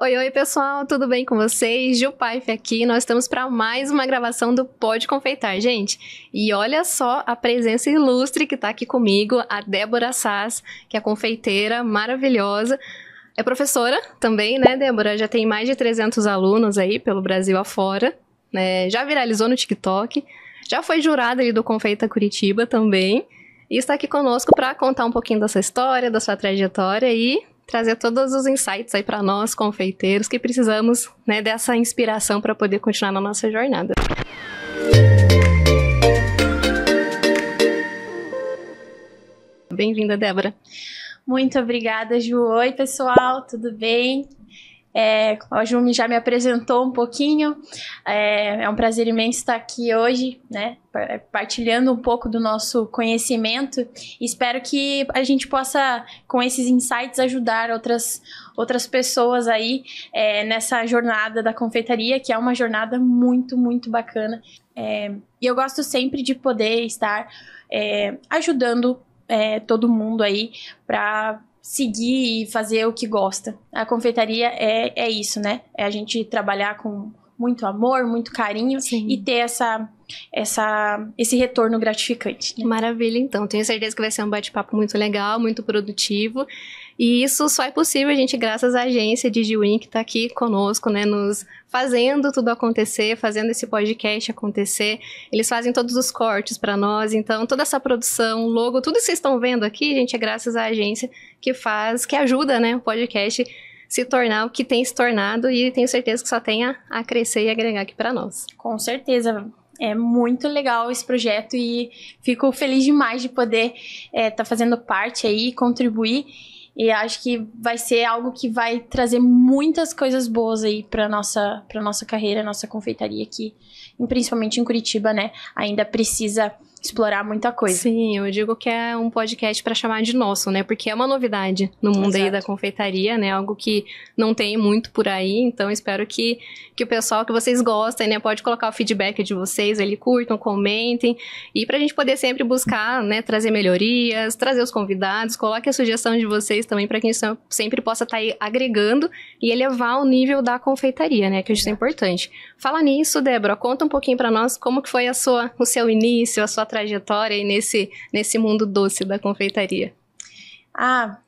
Oi, oi pessoal, tudo bem com vocês? Gil Paife aqui, nós estamos para mais uma gravação do Pode Confeitar, gente. E olha só a presença ilustre que está aqui comigo, a Débora Sass, que é confeiteira maravilhosa. É professora também, né, Débora? Já tem mais de 300 alunos aí pelo Brasil afora, né? Já viralizou no TikTok, já foi jurada ali do Confeita Curitiba também. E está aqui conosco para contar um pouquinho da sua história, da sua trajetória e trazer todos os insights aí para nós, confeiteiros, que precisamos, né, dessa inspiração para poder continuar na nossa jornada. Bem-vinda, Débora. Muito obrigada, Ju. Oi, pessoal, tudo bem? A Ju já me apresentou um pouquinho. É um prazer imenso estar aqui hoje, né, partilhando um pouco do nosso conhecimento. Espero que a gente possa, com esses insights, ajudar outras pessoas aí nessa jornada da confeitaria, que é uma jornada muito, muito bacana. E eu gosto sempre de poder estar ajudando todo mundo aí para seguir e fazer o que gosta. A confeitaria é isso, né? É a gente trabalhar com muito amor, muito carinho. Sim. E ter esse retorno gratificante, né? Maravilha, então. Tenho certeza que vai ser um bate-papo muito legal, muito produtivo. E isso só é possível, gente, graças à agência de Gil que está aqui conosco, né, nos fazendo tudo acontecer, fazendo esse podcast acontecer. Eles fazem todos os cortes para nós, então toda essa produção, logo, tudo que vocês estão vendo aqui, gente, é graças à agência que ajuda, né, o podcast se tornar o que tem se tornado, e tenho certeza que só tem a crescer e agregar aqui para nós. Com certeza. É muito legal esse projeto e fico feliz demais de poder tá fazendo parte aí, contribuir. E acho que vai ser algo que vai trazer muitas coisas boas aí pra nossa carreira, nossa confeitaria aqui, principalmente em Curitiba, né? Ainda precisa explorar muita coisa. Sim, eu digo que é um podcast para chamar de nosso, né? Porque é uma novidade no mundo aí da confeitaria, né? Algo que não tem muito por aí, então espero que o pessoal, que vocês gostem, né? Pode colocar o feedback de vocês, ali curtam, comentem, e pra gente poder sempre buscar, né? Trazer melhorias, trazer os convidados, coloque a sugestão de vocês também para que a gente sempre possa estar aí agregando e elevar o nível da confeitaria, né? Que isso é importante. Fala nisso, Débora, conta um pouquinho para nós como que foi o seu início, a sua trajetória aí nesse mundo doce da confeitaria.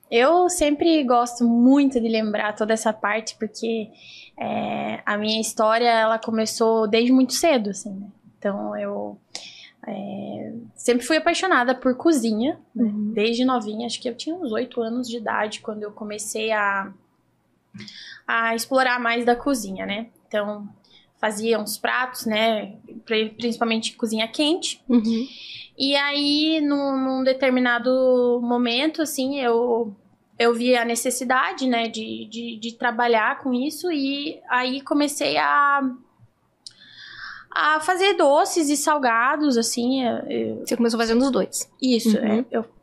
Eu sempre gosto muito de lembrar toda essa parte, porque a minha história, ela começou desde muito cedo, assim, né? Então, eu sempre fui apaixonada por cozinha, né? Desde novinha, acho que eu tinha uns 8 anos de idade, quando eu comecei a explorar mais da cozinha, né? Então, fazia uns pratos, né? Principalmente cozinha quente. E aí, num determinado momento, assim, eu vi a necessidade, né, de trabalhar com isso, e aí comecei a fazer doces e salgados, assim. Você começou fazendo os dois. Isso,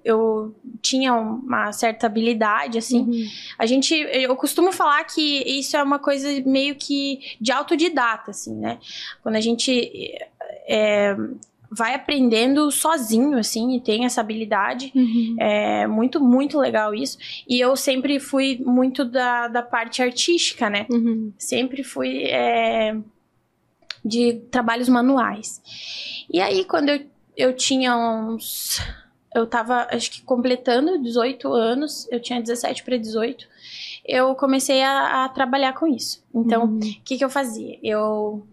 eu tinha uma certa habilidade, assim. Eu costumo falar que isso é uma coisa meio que de autodidata, assim, né? Quando a gente vai aprendendo sozinho, assim, e tem essa habilidade. É muito, muito legal isso. E eu sempre fui muito da parte artística, né? Sempre fui de trabalhos manuais. E aí, quando eu tinha eu tava, acho que completando 18 anos, eu tinha 17 para 18, eu comecei a trabalhar com isso. Então, o que eu fazia? Eu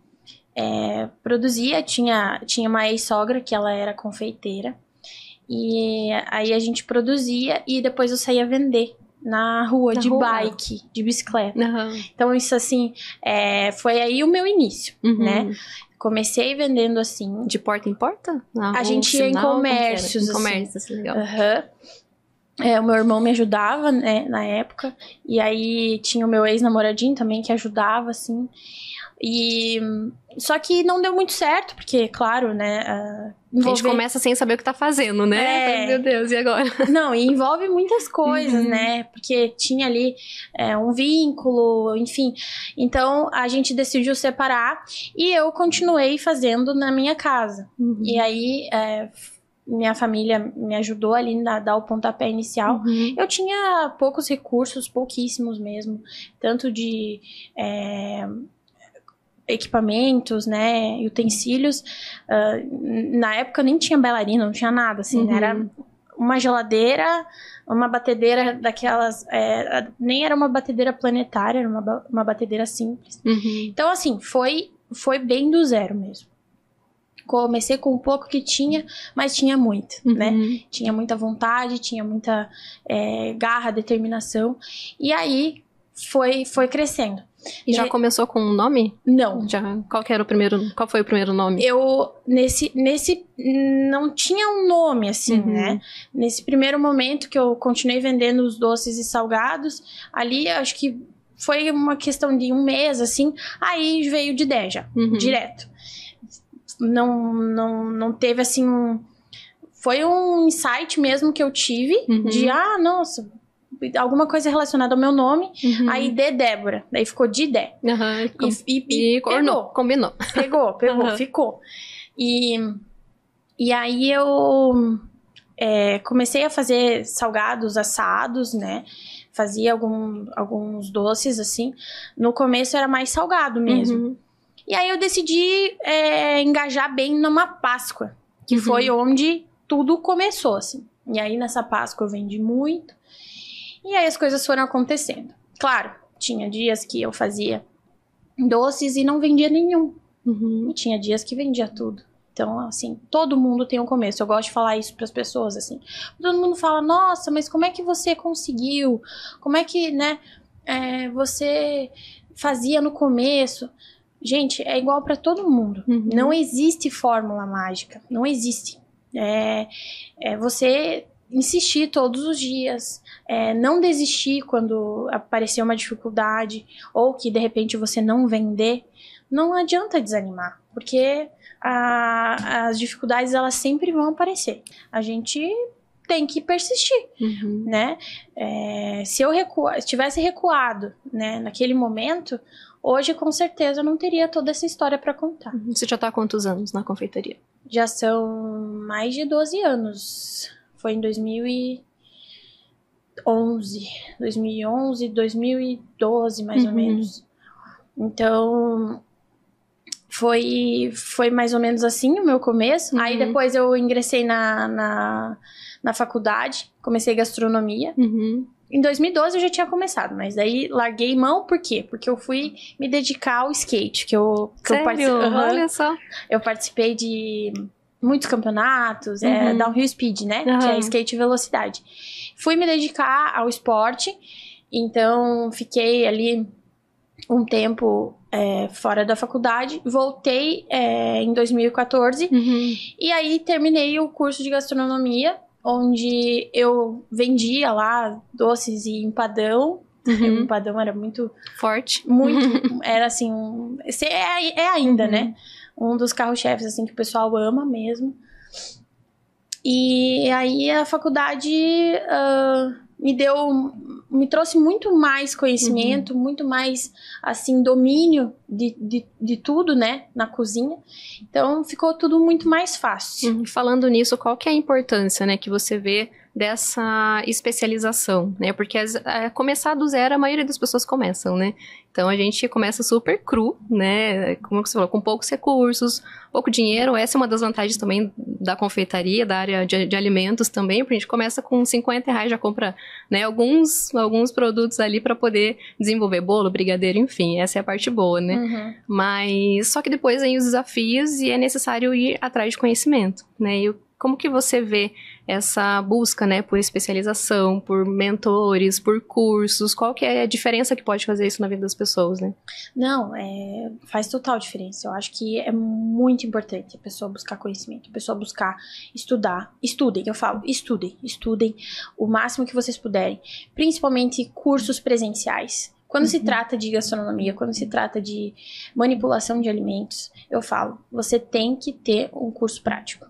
produzia, tinha uma ex-sogra que ela era confeiteira, e aí a gente produzia e depois eu saía vender na rua, bike, de bicicleta. Então isso, assim, foi aí o meu início, né? Comecei vendendo assim. De porta em porta? A gente ia em comércios, em comércios, assim. Legal. O meu irmão me ajudava, né, na época, e aí tinha o meu ex-namoradinho também que ajudava, assim. Só que não deu muito certo, porque, claro, né... A gente começa sem saber o que tá fazendo, né? Meu Deus, e agora? Não, e envolve muitas coisas, né? Porque tinha ali um vínculo, enfim. Então, a gente decidiu separar e eu continuei fazendo na minha casa. E aí, minha família me ajudou ali a dar o pontapé inicial. Eu tinha poucos recursos, pouquíssimos mesmo, tanto de equipamentos, né, utensílios. Na época nem tinha bailarina, não tinha nada, assim, né? Era uma geladeira, uma batedeira daquelas, nem era uma batedeira planetária, era uma batedeira simples. Então, assim, foi bem do zero mesmo. Comecei com o pouco que tinha, mas tinha muito, né? Tinha muita vontade, tinha muita garra, determinação. E aí, foi crescendo. E já começou com um nome? Não. Qual foi o primeiro nome? Eu, nesse não tinha um nome, assim, né? Nesse primeiro momento que eu continuei vendendo os doces e salgados, ali, acho que foi uma questão de um mês, assim, aí veio de ideia já, direto. Não teve, assim, foi um insight mesmo que eu tive, de, nossa, alguma coisa relacionada ao meu nome, aí de Débora, daí ficou de Dé. E combinou. Pegou, ficou. E aí eu comecei a fazer salgados, assados, né? Fazia alguns doces, assim. No começo era mais salgado mesmo. E aí eu decidi engajar bem numa Páscoa, que foi onde tudo começou, assim. E aí nessa Páscoa eu vendi muito. E aí as coisas foram acontecendo. Claro, tinha dias que eu fazia doces e não vendia nenhum. E tinha dias que vendia tudo. Então, assim, todo mundo tem um começo. Eu gosto de falar isso para as pessoas, assim. Todo mundo fala, nossa, mas como é que você conseguiu? Como é que, né, você fazia no começo? Gente, é igual para todo mundo. Não existe fórmula mágica. Não existe. Você insistir todos os dias, não desistir quando aparecer uma dificuldade ou que de repente você não vender, não adianta desanimar, porque as dificuldades elas sempre vão aparecer. A gente tem que persistir, né? Se eu tivesse recuado, né, naquele momento, hoje com certeza eu não teria toda essa história para contar. Você já tá há quantos anos na confeitaria? Já são mais de 12 anos. Foi em 2011, 2012, mais ou menos. Então, foi mais ou menos assim o meu começo. Aí depois eu ingressei na faculdade, comecei gastronomia. Em 2012 eu já tinha começado, mas daí larguei mão, por quê? Porque eu fui me dedicar ao skate, Sério? Olha só. Eu participei de muitos campeonatos, downhill speed, né? Que é skate e velocidade. Fui me dedicar ao esporte, então fiquei ali um tempo fora da faculdade, voltei em 2014 e aí terminei o curso de gastronomia, onde eu vendia lá doces e empadão. O empadão era muito forte, era assim, ainda, né? Um dos carro-chefes, assim, que o pessoal ama mesmo. E aí a faculdade me trouxe muito mais conhecimento, muito mais, assim, domínio de tudo, né, na cozinha. Então, ficou tudo muito mais fácil. Falando nisso, qual que é a importância, né, que você vê dessa especialização, né? Porque começar do zero, a maioria das pessoas começam, né? Então, a gente começa super cru, né? Como você falou, com poucos recursos, pouco dinheiro. Essa é uma das vantagens também da confeitaria, da área de alimentos também, porque a gente começa com R$50, já compra, né, alguns produtos ali para poder desenvolver bolo, brigadeiro, enfim. Essa é a parte boa, né? Mas, só que depois vem os desafios e é necessário ir atrás de conhecimento, né? E como que você vê essa busca, né, por especialização, por mentores, por cursos? Qual que é a diferença que pode fazer isso na vida das pessoas, né? Não, faz total diferença. Eu acho que é muito importante a pessoa buscar conhecimento, a pessoa buscar estudar. Estudem, eu falo, estudem o máximo que vocês puderem. Principalmente cursos presenciais. Quando se trata de gastronomia, quando se trata de manipulação de alimentos, eu falo, você tem que ter um curso prático.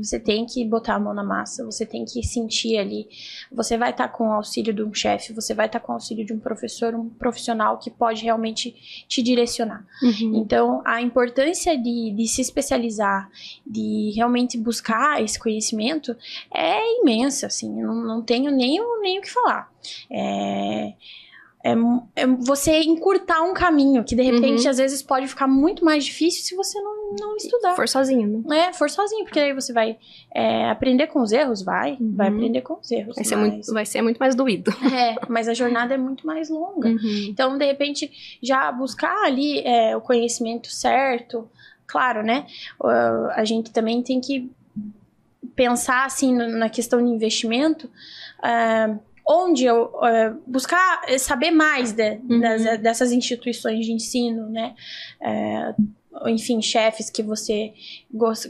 Você tem que botar a mão na massa, você tem que sentir ali. Você vai estar com o auxílio de um chefe, você vai estar com o auxílio de um professor, um profissional que pode realmente te direcionar. Então, a importância de se especializar, de realmente buscar esse conhecimento é imensa, assim, eu não tenho nem o que falar. É você encurtar um caminho que de repente às vezes pode ficar muito mais difícil se você não estudar. For sozinho, né? For sozinho, porque aí você vai aprender com os erros, vai aprender com os erros. Vai ser muito mais doído. Mas a jornada é muito mais longa. Então, de repente, já buscar ali o conhecimento certo, claro, né? A gente também tem que pensar assim na questão de investimento, onde eu buscar saber mais dessas instituições de ensino, né? Enfim, chefes que você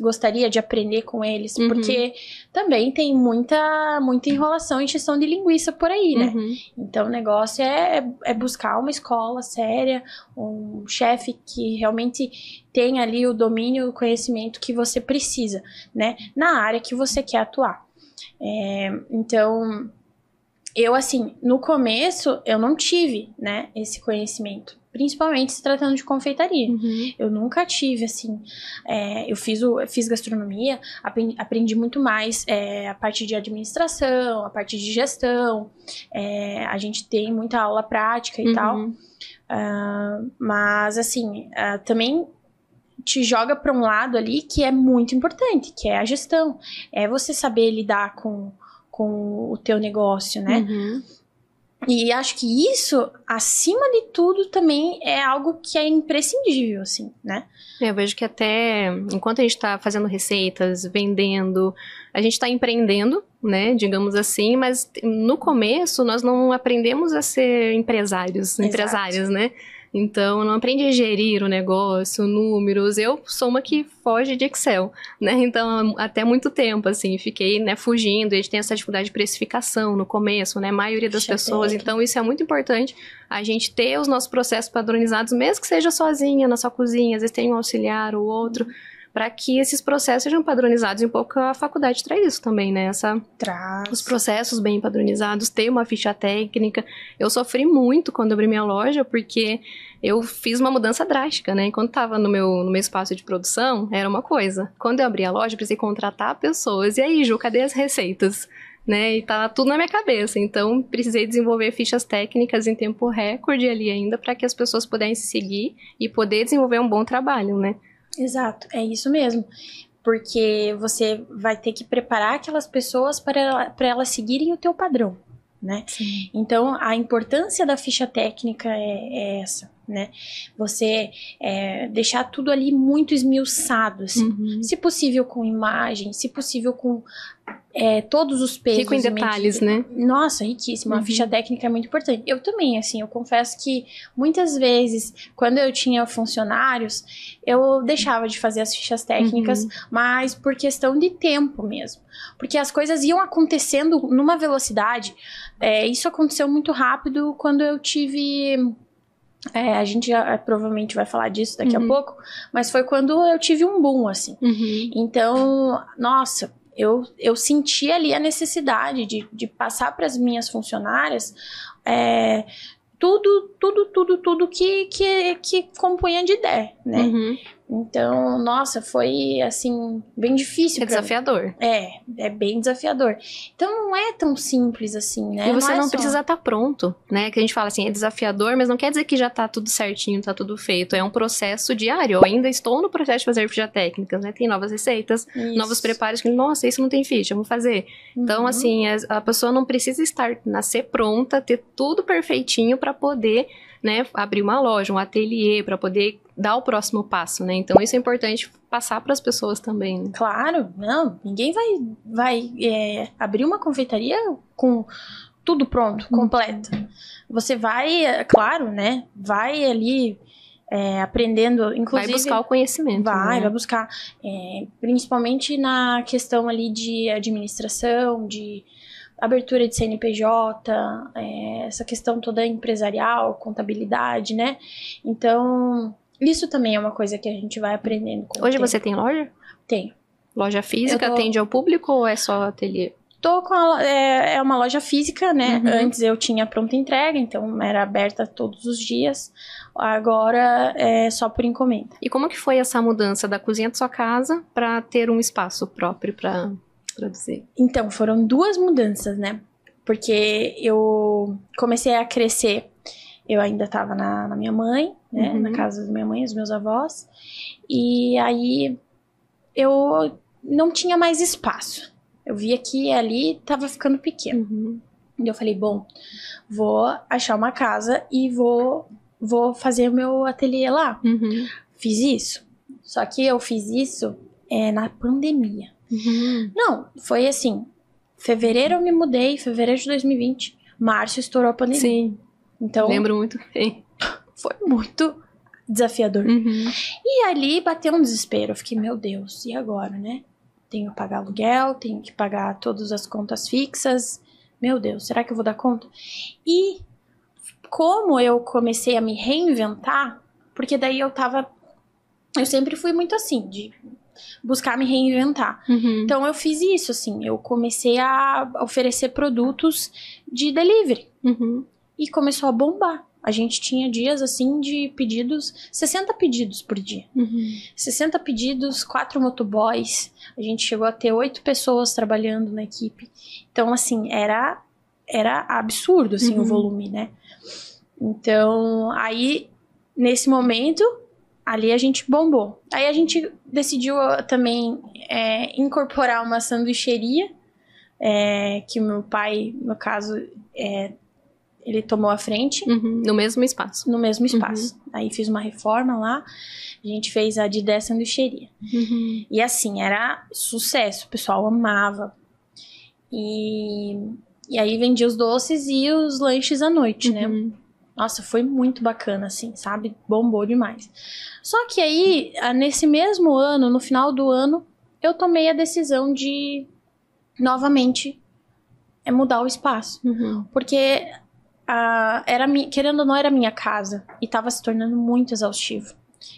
gostaria de aprender com eles, porque também tem muita enrolação em gestão de linguiça por aí, né? Então, o negócio é buscar uma escola séria, um chefe que realmente tem ali o domínio, o conhecimento que você precisa, né? Na área que você quer atuar. Então, eu, assim, no começo, eu não tive, né, esse conhecimento. Principalmente se tratando de confeitaria. Eu nunca tive, assim... eu fiz gastronomia, aprendi muito mais a parte de administração, a parte de gestão. A gente tem muita aula prática e tal. Mas, assim, também te joga para um lado ali que é muito importante, que é a gestão. É você saber lidar com o teu negócio, né? E acho que isso, acima de tudo, também é algo que é imprescindível, assim, né? Eu vejo que até enquanto a gente está fazendo receitas, vendendo, a gente está empreendendo, né, digamos assim, mas no começo nós não aprendemos a ser empresários, né? Então, eu não aprendi a gerir o negócio, números. Eu sou uma que foge de Excel, né? Então, até muito tempo, assim, fiquei, né, fugindo. A gente tem essa dificuldade de precificação no começo, né? A maioria das pessoas. Então, isso é muito importante. A gente ter os nossos processos padronizados, mesmo que seja sozinha, na sua cozinha. Às vezes tem um auxiliar ou outro. Para que esses processos sejam padronizados. E um pouco a faculdade traz isso também, né? Os processos bem padronizados, ter uma ficha técnica. Eu sofri muito quando abri minha loja, porque eu fiz uma mudança drástica, né? Enquanto estava no meu espaço de produção, era uma coisa. Quando eu abri a loja, eu precisei contratar pessoas. E aí, Ju, cadê as receitas? Né? E tá tudo na minha cabeça. Então, precisei desenvolver fichas técnicas em tempo recorde ali ainda, para que as pessoas pudessem seguir e poder desenvolver um bom trabalho, né? Exato, é isso mesmo. Porque você vai ter que preparar aquelas pessoas para elas seguirem o teu padrão, né? Sim. Então, a importância da ficha técnica é essa, né? Você deixar tudo ali muito esmiuçado, assim. Se possível com imagem, se possível com todos os pesos. Rico em detalhes, né? Nossa, riquíssimo. A ficha técnica é muito importante. Eu também, assim, eu confesso que muitas vezes, quando eu tinha funcionários, eu deixava de fazer as fichas técnicas, mas por questão de tempo mesmo. Porque as coisas iam acontecendo numa velocidade. Isso aconteceu muito rápido quando eu tive... a gente provavelmente vai falar disso daqui a pouco, mas foi quando eu tive um boom, assim. Então, nossa, eu senti ali a necessidade de passar para as minhas funcionárias tudo que compunha de ideia, né? Então, nossa, foi, assim, bem difícil. É desafiador. É bem desafiador. Então, não é tão simples assim, né? E você não precisa estar pronto, né? Que a gente fala assim, é desafiador, mas não quer dizer que já tá tudo certinho, tá tudo feito. É um processo diário. Eu ainda estou no processo de fazer ficha técnicas, né? Tem novas receitas, novos preparos que, nossa, isso não tem ficha, vamos fazer. Então, assim, a pessoa não precisa nascer pronta, ter tudo perfeitinho para poder, né, abrir uma loja, um ateliê, para poder dar o próximo passo, né? Então, isso é importante passar para as pessoas também. Né? Claro, não. Ninguém vai abrir uma confeitaria com tudo pronto, completo. Você vai, claro, né? Vai ali aprendendo, inclusive... Vai buscar o conhecimento. Vai buscar. Principalmente na questão ali de administração, abertura de CNPJ, essa questão toda empresarial, contabilidade, né? Então, isso também é uma coisa que a gente vai aprendendo com o Hoje tempo. você tem loja? Tenho. Loja física, atende ao público ou é só ateliê? Tô com é uma loja física, né? Uhum. Antes eu tinha pronta entrega, então era aberta todos os dias. Agora é só por encomenda. E como que foi essa mudança da cozinha da sua casa para ter um espaço próprio para produzir? Então, foram 2 mudanças, né? Porque eu comecei a crescer, eu ainda estava na minha mãe, né? Uhum. Na casa da minha mãe, dos meus avós. E aí eu não tinha mais espaço. Eu via que ali tava ficando pequeno. Uhum. E eu falei, bom, vou achar uma casa e vou fazer o meu ateliê lá. Uhum. Fiz isso. Só que eu fiz isso na pandemia. Uhum. Não, foi assim, fevereiro eu me mudei, fevereiro de 2020. Março estourou a pandemia. Sim, Então, lembro muito bem. foi muito desafiador. Uhum. E ali bateu um desespero. Eu fiquei, meu Deus, e agora, né? Tenho que pagar aluguel, tenho que pagar todas as contas fixas. Meu Deus, será que eu vou dar conta? E como eu comecei a me reinventar, porque daí eu sempre fui muito assim, de buscar me reinventar. Uhum. Então eu fiz isso, assim, eu comecei a oferecer produtos de delivery. Uhum. E começou a bombar. A gente tinha dias, assim, de pedidos, 60 pedidos por dia. Uhum. 60 pedidos, 4 motoboys. A gente chegou a ter 8 pessoas trabalhando na equipe. Então, assim, era absurdo, assim, o volume, né? Então, aí, nesse momento, ali a gente bombou. Aí a gente decidiu também incorporar uma sanduicheria, que o meu pai, no caso, ele tomou a frente. Uhum. No mesmo espaço. No mesmo espaço. Aí fiz uma reforma lá, a gente fez a de 10 sanduicheria. Uhum. E assim, era sucesso, o pessoal amava. E aí vendia os doces e os lanches à noite, né? Nossa, foi muito bacana, assim, sabe? Bombou demais. Só que aí, nesse mesmo ano, no final do ano, eu tomei a decisão de, novamente, mudar o espaço. Uhum. Porque, querendo ou não, era minha casa. E tava se tornando muito exaustivo.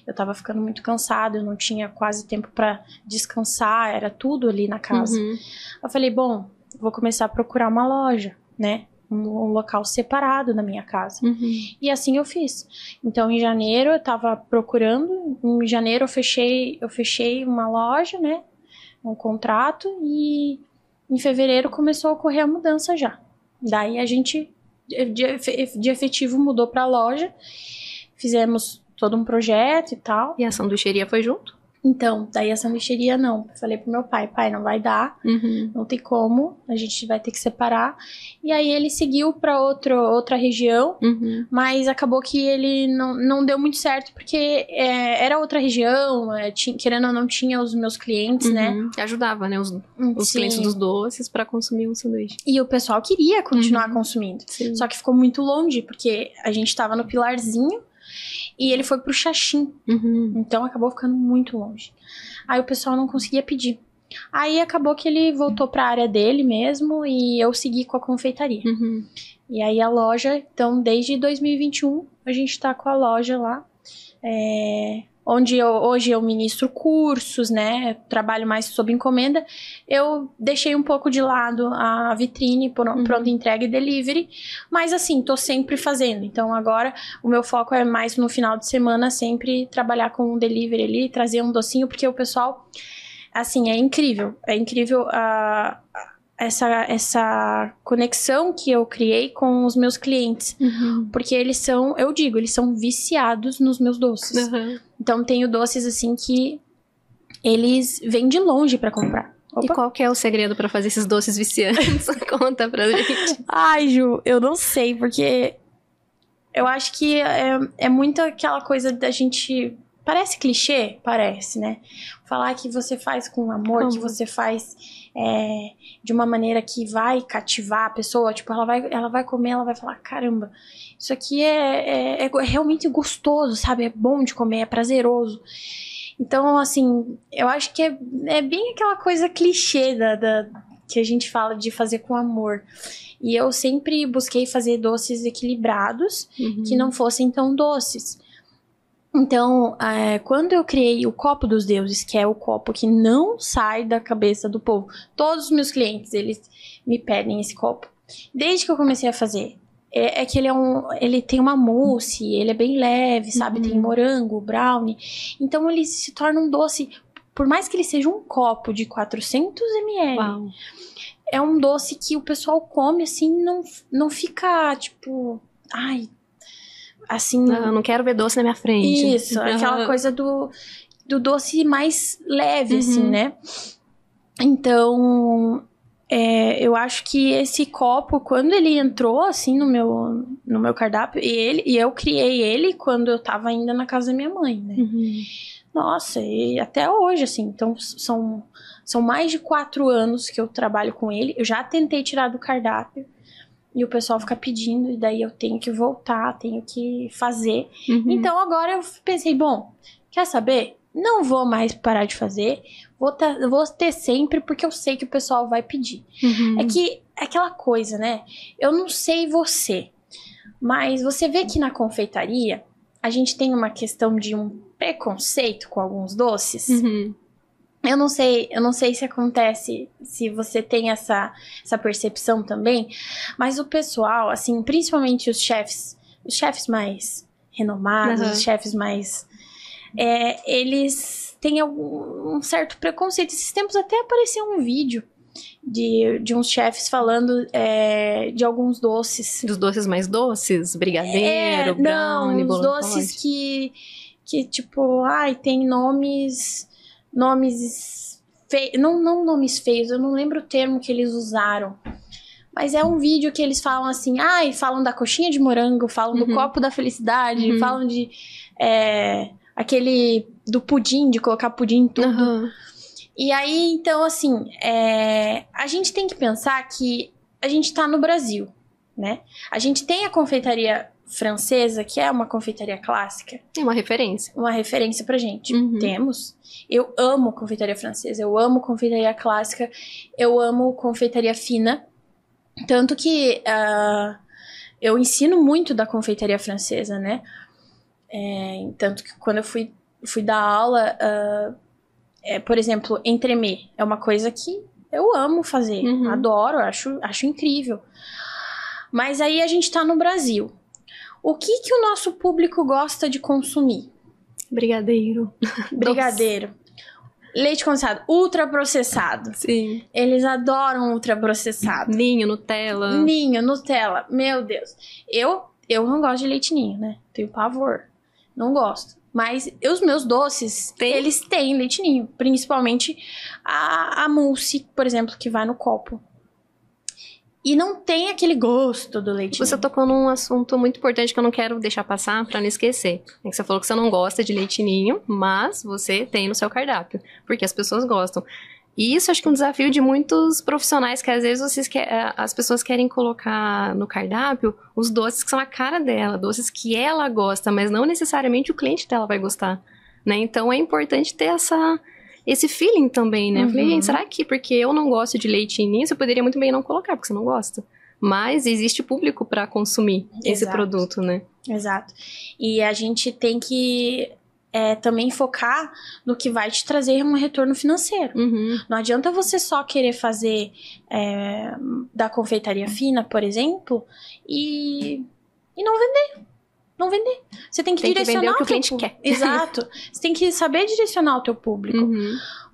Eu tava ficando muito cansada, eu não tinha quase tempo pra descansar, era tudo ali na casa. Uhum. Eu falei, bom, vou começar a procurar uma loja, né? Um local separado da minha casa. Uhum. E assim eu fiz. Então, em janeiro, eu tava procurando. Em janeiro, eu fechei uma loja, né? Um contrato. E em fevereiro, começou a ocorrer a mudança já. Daí, a gente, de efetivo, mudou pra loja. Fizemos todo um projeto e tal. E a sanduicheria foi junto? Então, daí a sanduicheria não. Eu falei pro meu pai, não vai dar, não tem como, a gente vai ter que separar. E aí ele seguiu pra outra região, mas acabou que ele não deu muito certo, porque era outra região, querendo ou não, tinha os meus clientes, né? Ajudava, né? Os clientes dos doces pra consumir um sanduíche. E o pessoal queria continuar consumindo. Sim. Só que ficou muito longe, porque a gente tava no Pilarzinho, e ele foi pro Xaxim. Então acabou ficando muito longe. Aí o pessoal não conseguia pedir. Aí acabou que ele voltou pra área dele mesmo e eu segui com a confeitaria. E aí a loja, então desde 2021 a gente tá com a loja lá. Onde hoje eu ministro cursos, né? Trabalho mais sob encomenda. Eu deixei um pouco de lado a vitrine, pronta entrega e delivery. Mas assim, tô sempre fazendo. Então agora o meu foco é mais no final de semana, sempre trabalhar com um delivery ali, trazer um docinho, porque o pessoal, assim, é incrível. É incrível essa conexão que eu criei com os meus clientes. Porque eles são viciados nos meus doces. Então, tenho doces, assim, que eles vêm de longe pra comprar. E qual que é o segredo pra fazer esses doces viciantes? Conta pra gente. Ai, Ju, eu não sei, porque eu acho que é muito aquela coisa da gente... Parece clichê? Parece, né? Falar que você faz com amor, que você faz de uma maneira que vai cativar a pessoa. Tipo, ela vai comer, ela vai falar, caramba, isso aqui é realmente gostoso, sabe? É bom de comer, é prazeroso. Então, assim, eu acho que é bem aquela coisa clichê que a gente fala de fazer com amor. E eu sempre busquei fazer doces equilibrados, que não fossem tão doces. Então, quando eu criei o Copo dos Deuses, que é o copo que não sai da cabeça do povo, todos os meus clientes, eles me pedem esse copo. Desde que eu comecei a fazer, é que ele tem uma mousse, ele é bem leve, sabe? Tem morango, brownie. Então, ele se torna um doce, por mais que ele seja um copo de 400 ml, Uau. É um doce que o pessoal come, assim, não fica, tipo, ai... assim, não quero ver doce na minha frente. Isso, aquela coisa do doce mais leve, assim, né? Então, eu acho que esse copo, quando ele entrou, assim, no meu cardápio, e eu criei ele quando eu tava ainda na casa da minha mãe, né? Nossa, e até hoje, assim, então são mais de 4 anos que eu trabalho com ele. Eu já tentei tirar do cardápio, e o pessoal fica pedindo, e daí eu tenho que voltar, tenho que fazer. Então agora eu pensei, bom, quer saber? Não vou mais parar de fazer, vou ter sempre, porque eu sei que o pessoal vai pedir. É que é aquela coisa, né? Eu não sei você, mas você vê que na confeitaria a gente tem uma questão de um preconceito com alguns doces. Eu não sei se acontece, se você tem essa percepção também, mas o pessoal, assim, principalmente os chefes mais renomados, os chefes mais... eles têm um certo preconceito. Esses tempos até apareceu um vídeo de uns chefes falando de alguns doces. Dos doces mais doces? Brigadeiro, brownie, os doces que tipo, tem nomes feios, não nomes feios, eu não lembro o termo que eles usaram, mas é um vídeo que eles falam assim, falam da coxinha de morango, falam do copo da felicidade, falam de aquele do pudim, de colocar pudim em tudo. E aí, então, assim, a gente tem que pensar que a gente tá no Brasil, né? A gente tem a confeitaria francesa, que é uma confeitaria clássica. É uma referência. Uma referência pra gente. Temos. Eu amo confeitaria francesa, eu amo confeitaria clássica, eu amo confeitaria fina. Tanto que eu ensino muito da confeitaria francesa, né? Tanto que quando eu fui dar aula, por exemplo, entremets. É uma coisa que eu amo fazer. Adoro, acho incrível. Mas aí a gente tá no Brasil. O que o nosso público gosta de consumir? Brigadeiro. Leite condensado, ultraprocessado. Sim. Eles adoram ultraprocessado. Ninho, Nutella. Meu Deus. Eu não gosto de leite ninho, né? Tenho pavor. Não gosto. Mas os meus doces, eles têm leite ninho. Principalmente a mousse, por exemplo, que vai no copo. E não tem aquele gosto do leite ninho. Você tocou num assunto muito importante que eu não quero deixar passar pra não esquecer. É que você falou que você não gosta de leite ninho, mas você tem no seu cardápio. Porque as pessoas gostam. E isso acho que é um desafio de muitos profissionais, que às vezes as pessoas querem colocar no cardápio os doces que são a cara dela, doces que ela gosta, mas não necessariamente o cliente dela vai gostar, né? Então é importante ter esse feeling também, né? Eu falei, gente, será que porque eu não gosto de leite ninho, você poderia muito bem não colocar, porque você não gosta. Mas existe público para consumir esse produto, né? Exato. E a gente tem que também focar no que vai te trazer um retorno financeiro. Não adianta você só querer fazer da confeitaria fina, por exemplo, e não vender. Não vender. Você tem que direcionar vender o que o cliente quer. Exato. Você tem que saber direcionar o teu público.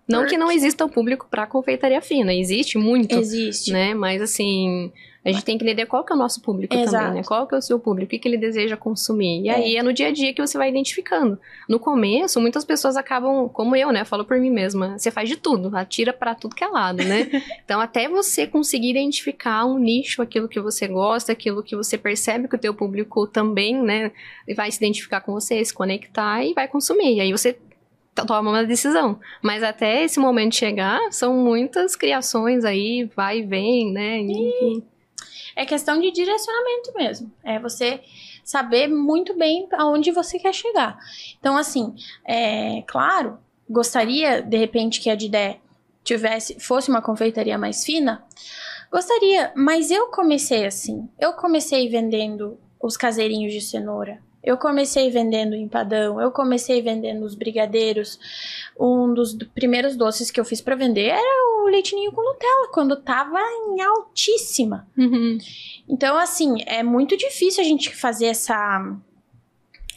Não que não exista um público para confeitaria fina, existe muito. Existe. Né? Mas assim, a gente tem que entender qual que é o nosso público também, né? Qual que é o seu público, o que ele deseja consumir. E aí é no dia a dia que você vai identificando. No começo, muitas pessoas acabam, como eu, né? Falo por mim mesma, você faz de tudo, atira para tudo que é lado, né? Então, até você conseguir identificar um nicho, aquilo que você gosta, aquilo que você percebe que o teu público também, né? Vai se identificar com você, se conectar e vai consumir. E aí você toma uma decisão. Mas até esse momento chegar, são muitas criações aí, vai e vem, né? Enfim. É questão de direcionamento mesmo. É você saber muito bem aonde você quer chegar. Então, assim, claro, gostaria, de repente, que a Didé fosse uma confeitaria mais fina, gostaria, mas eu comecei assim. Eu comecei vendendo os caseirinhos de cenoura. Eu comecei vendendo empadão, eu comecei vendendo os brigadeiros. Um dos primeiros doces que eu fiz pra vender era o leite ninho com Nutella, quando tava em altíssima. Uhum. Então, assim, é muito difícil a gente fazer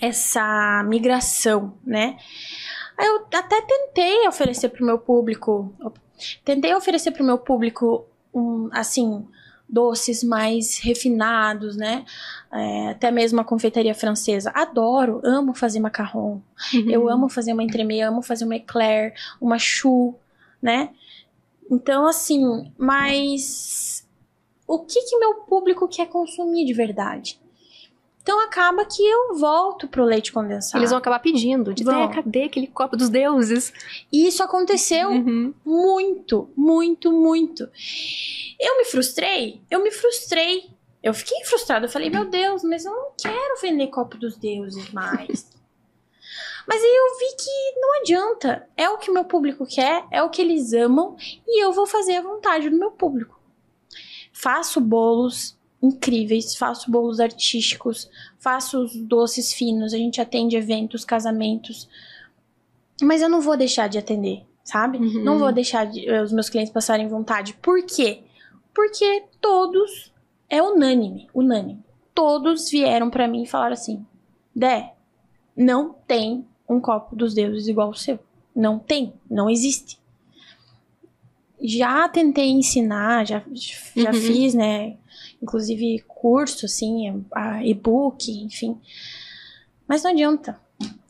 essa migração, né? Eu até tentei oferecer pro meu público, assim, doces mais refinados, né? Até mesmo a confeitaria francesa. Adoro, amo fazer macarrão. Uhum. Eu amo fazer uma entremets, amo fazer uma eclair, uma choux, né? Então, assim, mas o que meu público quer consumir de verdade? Então, acaba que eu volto pro leite condensado. Eles vão acabar pedindo. Cadê aquele copo dos deuses? E isso aconteceu muito, muito, muito. Eu me frustrei. Eu fiquei frustrada. Eu falei, meu Deus, mas eu não quero vender copo dos deuses mais. Mas aí eu vi que não adianta. É o que meu público quer, é o que eles amam. E eu vou fazer a vontade do meu público. Faço bolos incríveis, faço bolos artísticos, faço os doces finos, a gente atende eventos, casamentos, mas eu não vou deixar de atender, sabe? Não vou deixar os meus clientes passarem vontade. Por quê? Porque todos, é unânime, todos vieram pra mim e falaram assim, Dé, não tem um copo dos deuses igual o seu, não tem, não existe. Já tentei ensinar, já fiz, né, inclusive curso, assim, e-book, enfim. Mas não adianta.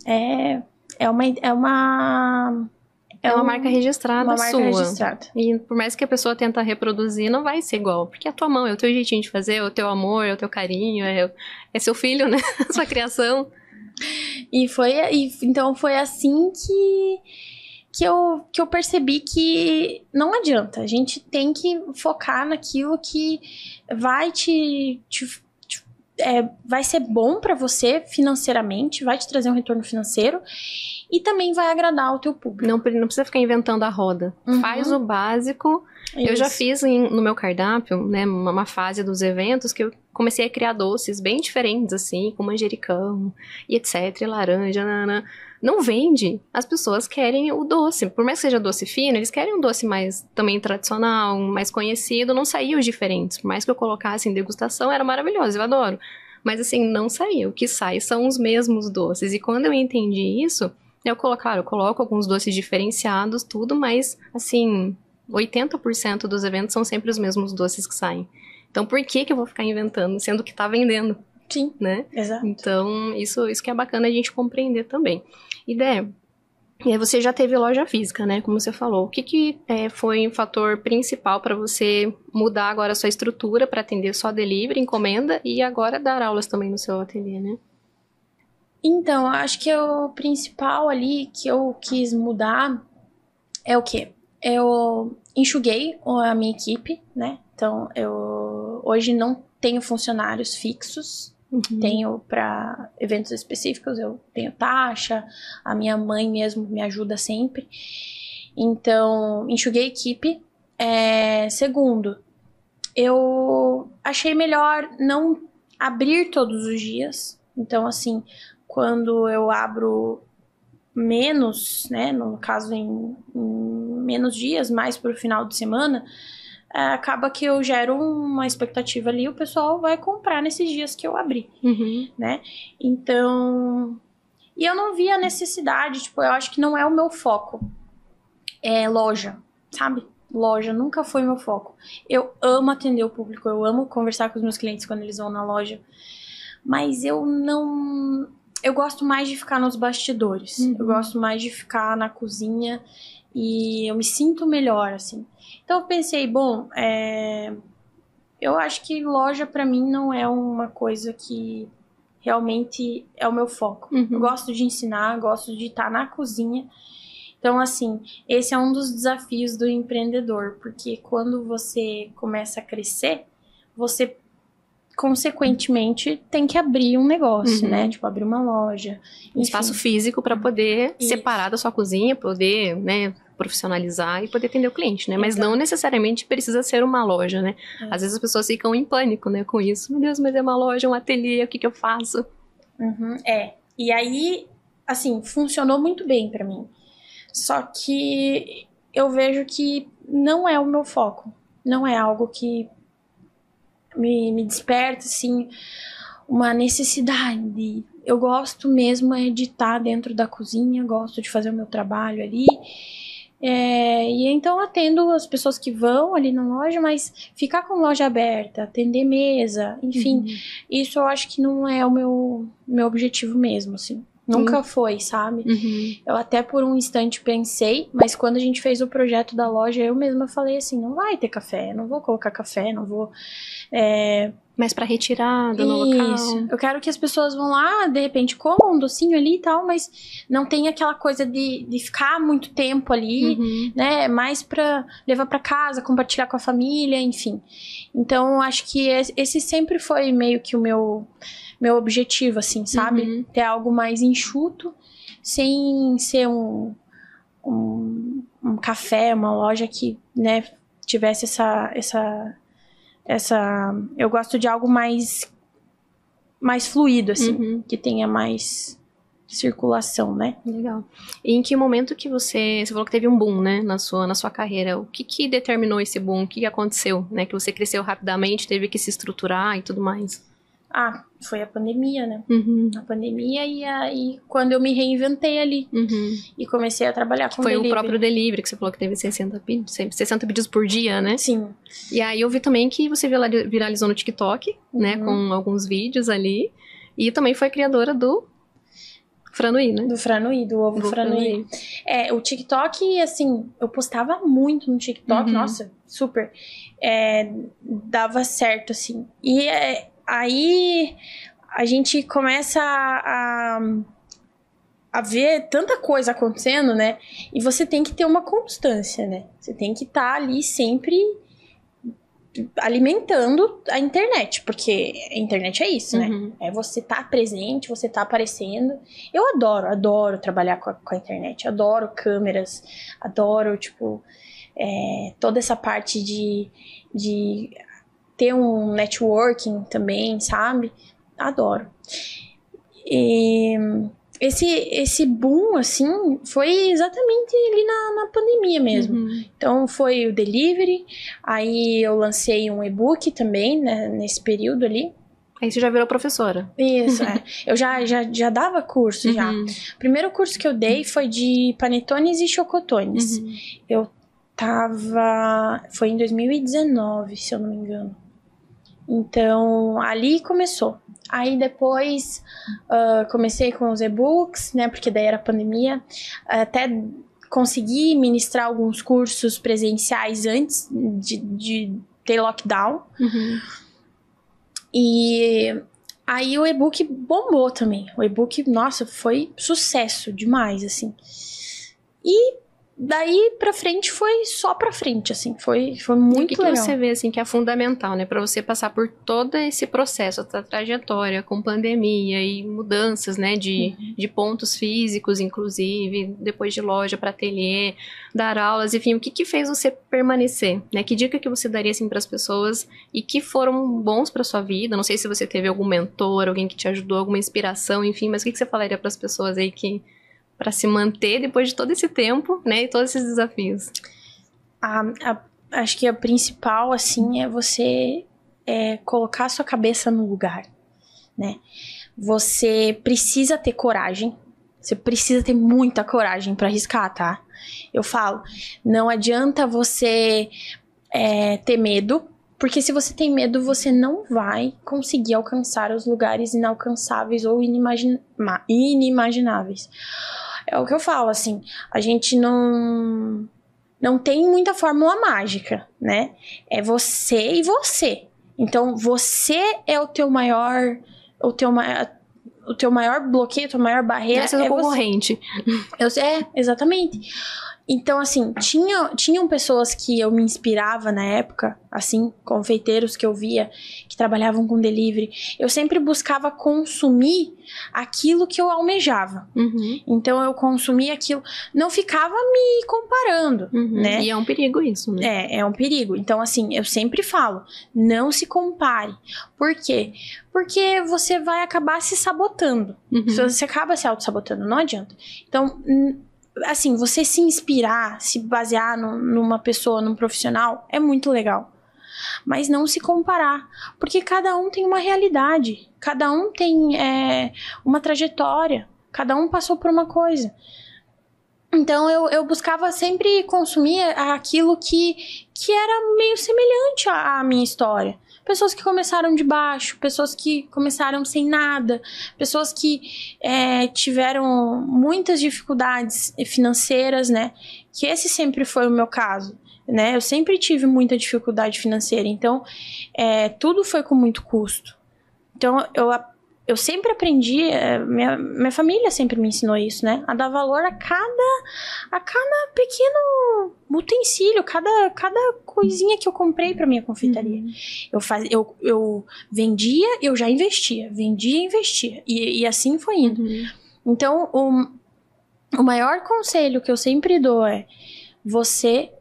É uma marca registrada uma marca sua. registrada. E por mais que a pessoa tenta reproduzir, não vai ser igual. Porque é a tua mão, é o teu jeitinho de fazer, é o teu amor, é o teu carinho, é seu filho, né? Sua criação. Então foi assim que eu percebi que não adianta. A gente tem que focar naquilo que vai vai ser bom pra você financeiramente, vai te trazer um retorno financeiro e também vai agradar o teu público. Não precisa ficar inventando a roda. Faz o básico. Isso. Eu já fiz no meu cardápio, né, uma fase dos eventos que eu comecei a criar doces bem diferentes, assim, com manjericão e etc, e laranja, Não vende. As pessoas querem o doce. Por mais que seja doce fino, eles querem um doce mais também tradicional, mais conhecido. Não saía os diferentes. Por mais que eu colocasse em degustação, era maravilhoso, eu adoro. Mas assim, não saía. O que sai são os mesmos doces. E quando eu entendi isso, eu coloco alguns doces diferenciados, tudo, mas assim, 80% dos eventos são sempre os mesmos doces que saem. Então por que eu vou ficar inventando, sendo que tá vendendo? Sim, né? Exato. Então, isso que é bacana a gente compreender também. E Dé, você já teve loja física, né? Como você falou. O que foi um fator principal para você mudar agora a sua estrutura para atender só delivery, encomenda e agora dar aulas também no seu ateliê, né? Então, acho que o principal ali que eu quis mudar é o quê? Eu enxuguei a minha equipe, né? Então, eu hoje não tenho funcionários fixos. Tenho para eventos específicos, eu tenho taxa, a minha mãe mesmo me ajuda sempre. Então, enxuguei a equipe. Segundo, eu achei melhor não abrir todos os dias. Então, assim, quando eu abro menos, né, no caso em menos dias, mais pro final de semana, acaba que eu gero uma expectativa ali, o pessoal vai comprar nesses dias que eu abri, né? Então, e eu não vi a necessidade, tipo, eu acho que não é o meu foco. É loja, sabe? Loja nunca foi meu foco. Eu amo atender o público, eu amo conversar com os meus clientes quando eles vão na loja, mas eu gosto mais de ficar nos bastidores, eu gosto mais de ficar na cozinha e eu me sinto melhor, assim. Então eu pensei, bom, eu acho que loja pra mim não é uma coisa que realmente é o meu foco. Eu gosto de ensinar, gosto de estar na cozinha. Então, assim, esse é um dos desafios do empreendedor, porque quando você começa a crescer, você consequentemente tem que abrir um negócio, né? Tipo, abrir uma loja. Um espaço físico para poder separar da sua cozinha, poder, né, profissionalizar e poder atender o cliente, né? Mas não necessariamente precisa ser uma loja, né? Às vezes as pessoas ficam em pânico, né, com isso. Meu Deus, mas é uma loja, um ateliê, o que eu faço? E aí, assim, funcionou muito bem pra mim. Só que eu vejo que não é o meu foco. Não é algo que me desperta, assim, uma necessidade. Eu gosto mesmo de estar dentro da cozinha, gosto de fazer o meu trabalho ali. E então atendo as pessoas que vão ali na loja, mas ficar com loja aberta, atender mesa, enfim, isso eu acho que não é o meu objetivo mesmo, assim. Nunca foi, sabe? Eu até por um instante pensei, mas quando a gente fez o projeto da loja, eu mesma falei assim, não vai ter café, não vou colocar café, não vou... Mas pra retirada no local. Isso. Eu quero que as pessoas vão lá, de repente, comam um docinho ali e tal, mas não tem aquela coisa de ficar muito tempo ali, né? Mais pra levar pra casa, compartilhar com a família, enfim. Então, eu acho que esse sempre foi meio que o meu objetivo, assim, sabe? Ter algo mais enxuto, sem ser um café, uma loja que, né, tivesse essa eu gosto de algo mais fluido, assim, que tenha mais circulação, né? Legal. E em que momento que você falou que teve um boom, né, na sua carreira? O que determinou esse boom? O que aconteceu, né? Que você cresceu rapidamente, teve que se estruturar e tudo mais? Foi a pandemia, né? A pandemia e aí quando eu me reinventei ali e comecei a trabalhar com Foi delivery. o próprio delivery que você falou que teve 60 pedidos por dia, né? Sim. E aí eu vi também que você viralizou no TikTok, né? Com alguns vídeos ali. E também foi criadora do Franui, né? Do Franui, do ovo Franui. O TikTok, assim, eu postava muito no TikTok, nossa, super. Dava certo, assim. E aí a gente começa a ver tanta coisa acontecendo, né? E você tem que ter uma constância, né? Você tem que estar ali sempre alimentando a internet, porque a internet é isso, né? É você tá presente, você tá aparecendo. Eu adoro trabalhar com a internet, adoro câmeras, adoro, tipo, toda essa parte de ter um networking também, sabe? Adoro. E esse boom, assim, foi exatamente ali na pandemia mesmo. Então, foi o delivery, aí eu lancei um e-book também, né, nesse período ali. Aí você já virou professora. Isso, Eu já dava curso, já. O primeiro curso que eu dei foi de panetones e chocotones. Foi em 2019, se eu não me engano. Então, ali começou. Aí depois comecei com os e-books, né? Porque daí era pandemia. Até consegui ministrar alguns cursos presenciais antes de ter lockdown. E aí o e-book bombou também. O e-book, nossa, foi sucesso demais, assim. E daí pra frente foi só pra frente, assim, foi muito legal. O que você vê, assim, que é fundamental, né, pra você passar por todo esse processo, essa trajetória com pandemia e mudanças, né, de pontos físicos, inclusive, depois de loja pra ateliê, dar aulas, enfim, o que fez você permanecer, né, que dica que você daria, assim, pras pessoas e que foram bons pra sua vida? Não sei se você teve algum mentor, alguém que te ajudou, alguma inspiração, enfim, mas o que você falaria pras pessoas aí para se manter depois de todo esse tempo, né, e todos esses desafios? Acho que a principal, assim, é você colocar a sua cabeça no lugar, né? Você precisa ter coragem, você precisa ter muita coragem para arriscar, tá? Eu falo, não adianta você ter medo, porque se você tem medo, você não vai conseguir alcançar os lugares inalcançáveis ou inimagináveis. É o que eu falo, assim, a gente não tem muita fórmula mágica, né? É você e você. Então, você é o teu maior bloqueio, a tua maior barreira. Essa é o concorrente. Exatamente. Então, assim, tinham pessoas que eu me inspirava na época, assim, confeiteiros que eu via, que trabalhavam com delivery. Eu sempre buscava consumir aquilo que eu almejava. Então, eu consumia aquilo, não ficava me comparando, né? E é um perigo isso, né? É um perigo. Então, assim, eu sempre falo, não se compare. Por quê? Porque você vai acabar se sabotando. Você acaba se auto-sabotando, não adianta. Então, assim, você se inspirar, se basear numa pessoa, num profissional, é muito legal. Mas não se comparar, porque cada um tem uma realidade, cada um tem uma trajetória, cada um passou por uma coisa. Então, eu buscava sempre consumir aquilo que era meio semelhante à minha história. Pessoas que começaram de baixo, pessoas que começaram sem nada, pessoas que tiveram muitas dificuldades financeiras, né? Que esse sempre foi o meu caso, né? Eu sempre tive muita dificuldade financeira, então tudo foi com muito custo. Então, eu sempre aprendi, minha família sempre me ensinou isso, né? A dar valor a cada pequeno utensílio, cada coisinha que eu comprei pra minha confeitaria. Eu vendia, eu já investia. Vendia e investia. E assim foi indo. Então, o maior conselho que eu sempre dou é você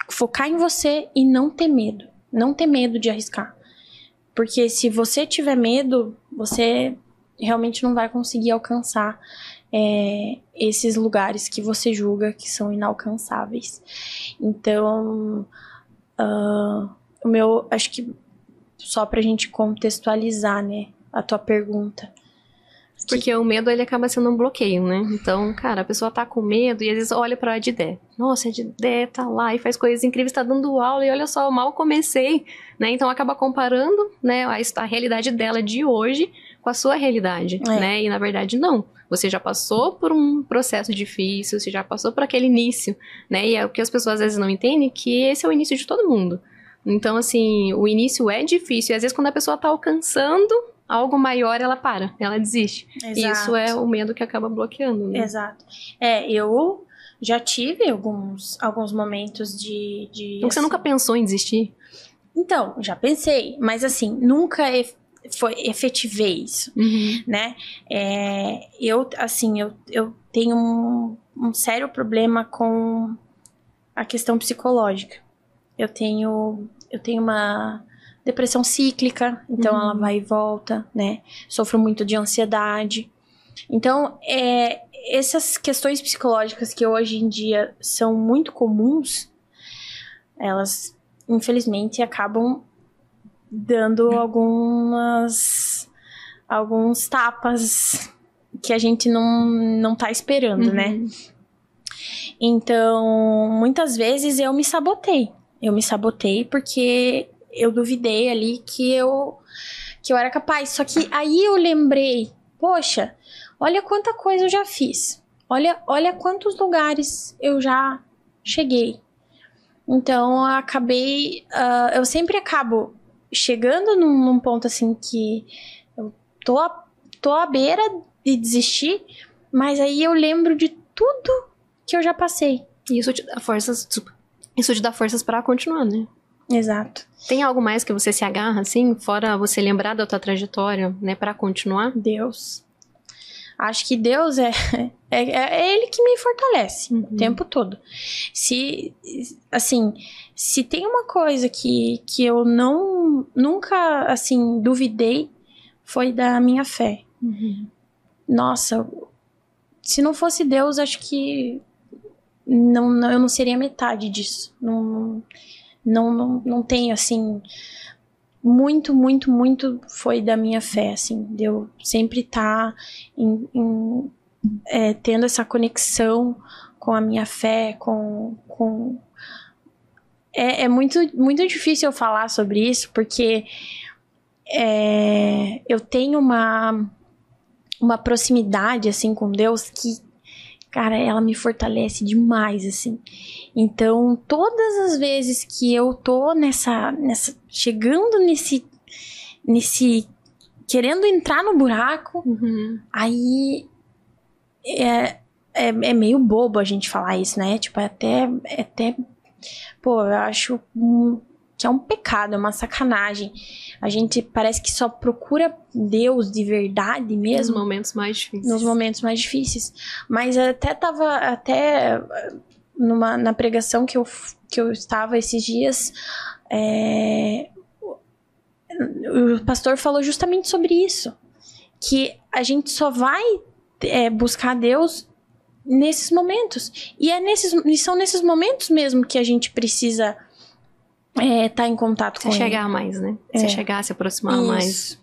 focar em você e não ter medo. Não ter medo de arriscar. Porque se você tiver medo, você realmente não vai conseguir alcançar esses lugares que você julga que são inalcançáveis. Então, acho que só pra gente contextualizar, né, a tua pergunta. Porque o medo, ele acaba sendo um bloqueio, né? Então, cara, a pessoa tá com medo e às vezes olha pra Adidé. Nossa, a Adidé tá lá e faz coisas incríveis, tá dando aula e olha só, eu mal comecei, né? Então, acaba comparando, né, a realidade dela de hoje com a sua realidade, né? E, na verdade, não. Você já passou por um processo difícil, você já passou por aquele início, né? E é o que as pessoas às vezes não entendem, que esse é o início de todo mundo. Então, assim, o início é difícil e às vezes quando a pessoa tá alcançando algo maior, ela para, ela desiste. Exato. E isso é o medo que acaba bloqueando, né? Exato. Eu já tive alguns momentos de então, você nunca pensou em desistir? Então, já pensei, mas assim, nunca efetivei isso, né? Eu tenho um sério problema com a questão psicológica. Eu tenho uma depressão cíclica, então ela vai e volta, né? Sofro muito de ansiedade. Então, essas questões psicológicas que hoje em dia são muito comuns, elas, infelizmente, acabam dando alguns tapas que a gente não tá esperando, né? Então, muitas vezes eu me sabotei. Eu me sabotei porque eu duvidei ali que eu era capaz. Só que aí eu lembrei, poxa, olha quanta coisa eu já fiz. Olha quantos lugares eu já cheguei. Então, eu acabei... eu sempre acabo chegando num ponto assim que eu tô à beira de desistir, mas aí eu lembro de tudo que eu já passei. E isso te dá forças... Isso te dá forças pra continuar, né? Exato. Tem algo mais que você se agarra, assim, fora você lembrar da tua trajetória, né, pra continuar? Deus. Acho que Deus é Ele que me fortalece o tempo todo. Se tem uma coisa que eu nunca, assim, duvidei, foi da minha fé. Nossa, se não fosse Deus, acho que eu não seria metade disso. Não tenho, assim... Muito, muito, muito foi da minha fé, assim. De eu sempre estar tendo essa conexão com a minha fé, É muito, muito difícil eu falar sobre isso, porque eu tenho uma proximidade, assim, com Deus que, cara, ela me fortalece demais, assim. Então, todas as vezes que eu tô chegando nesse querendo entrar no buraco, aí é meio bobo a gente falar isso, né? Tipo, pô, eu acho que é um pecado, é uma sacanagem. A gente parece que só procura Deus de verdade mesmo. Nos momentos mais difíceis. Nos momentos mais difíceis. Mas até na pregação que eu estava esses dias, o pastor falou justamente sobre isso. Que a gente só vai buscar Deus nesses momentos. E são nesses momentos mesmo que a gente precisa tá em contato com ele. Se chegar mais, né? Se chegar, se aproximar mais.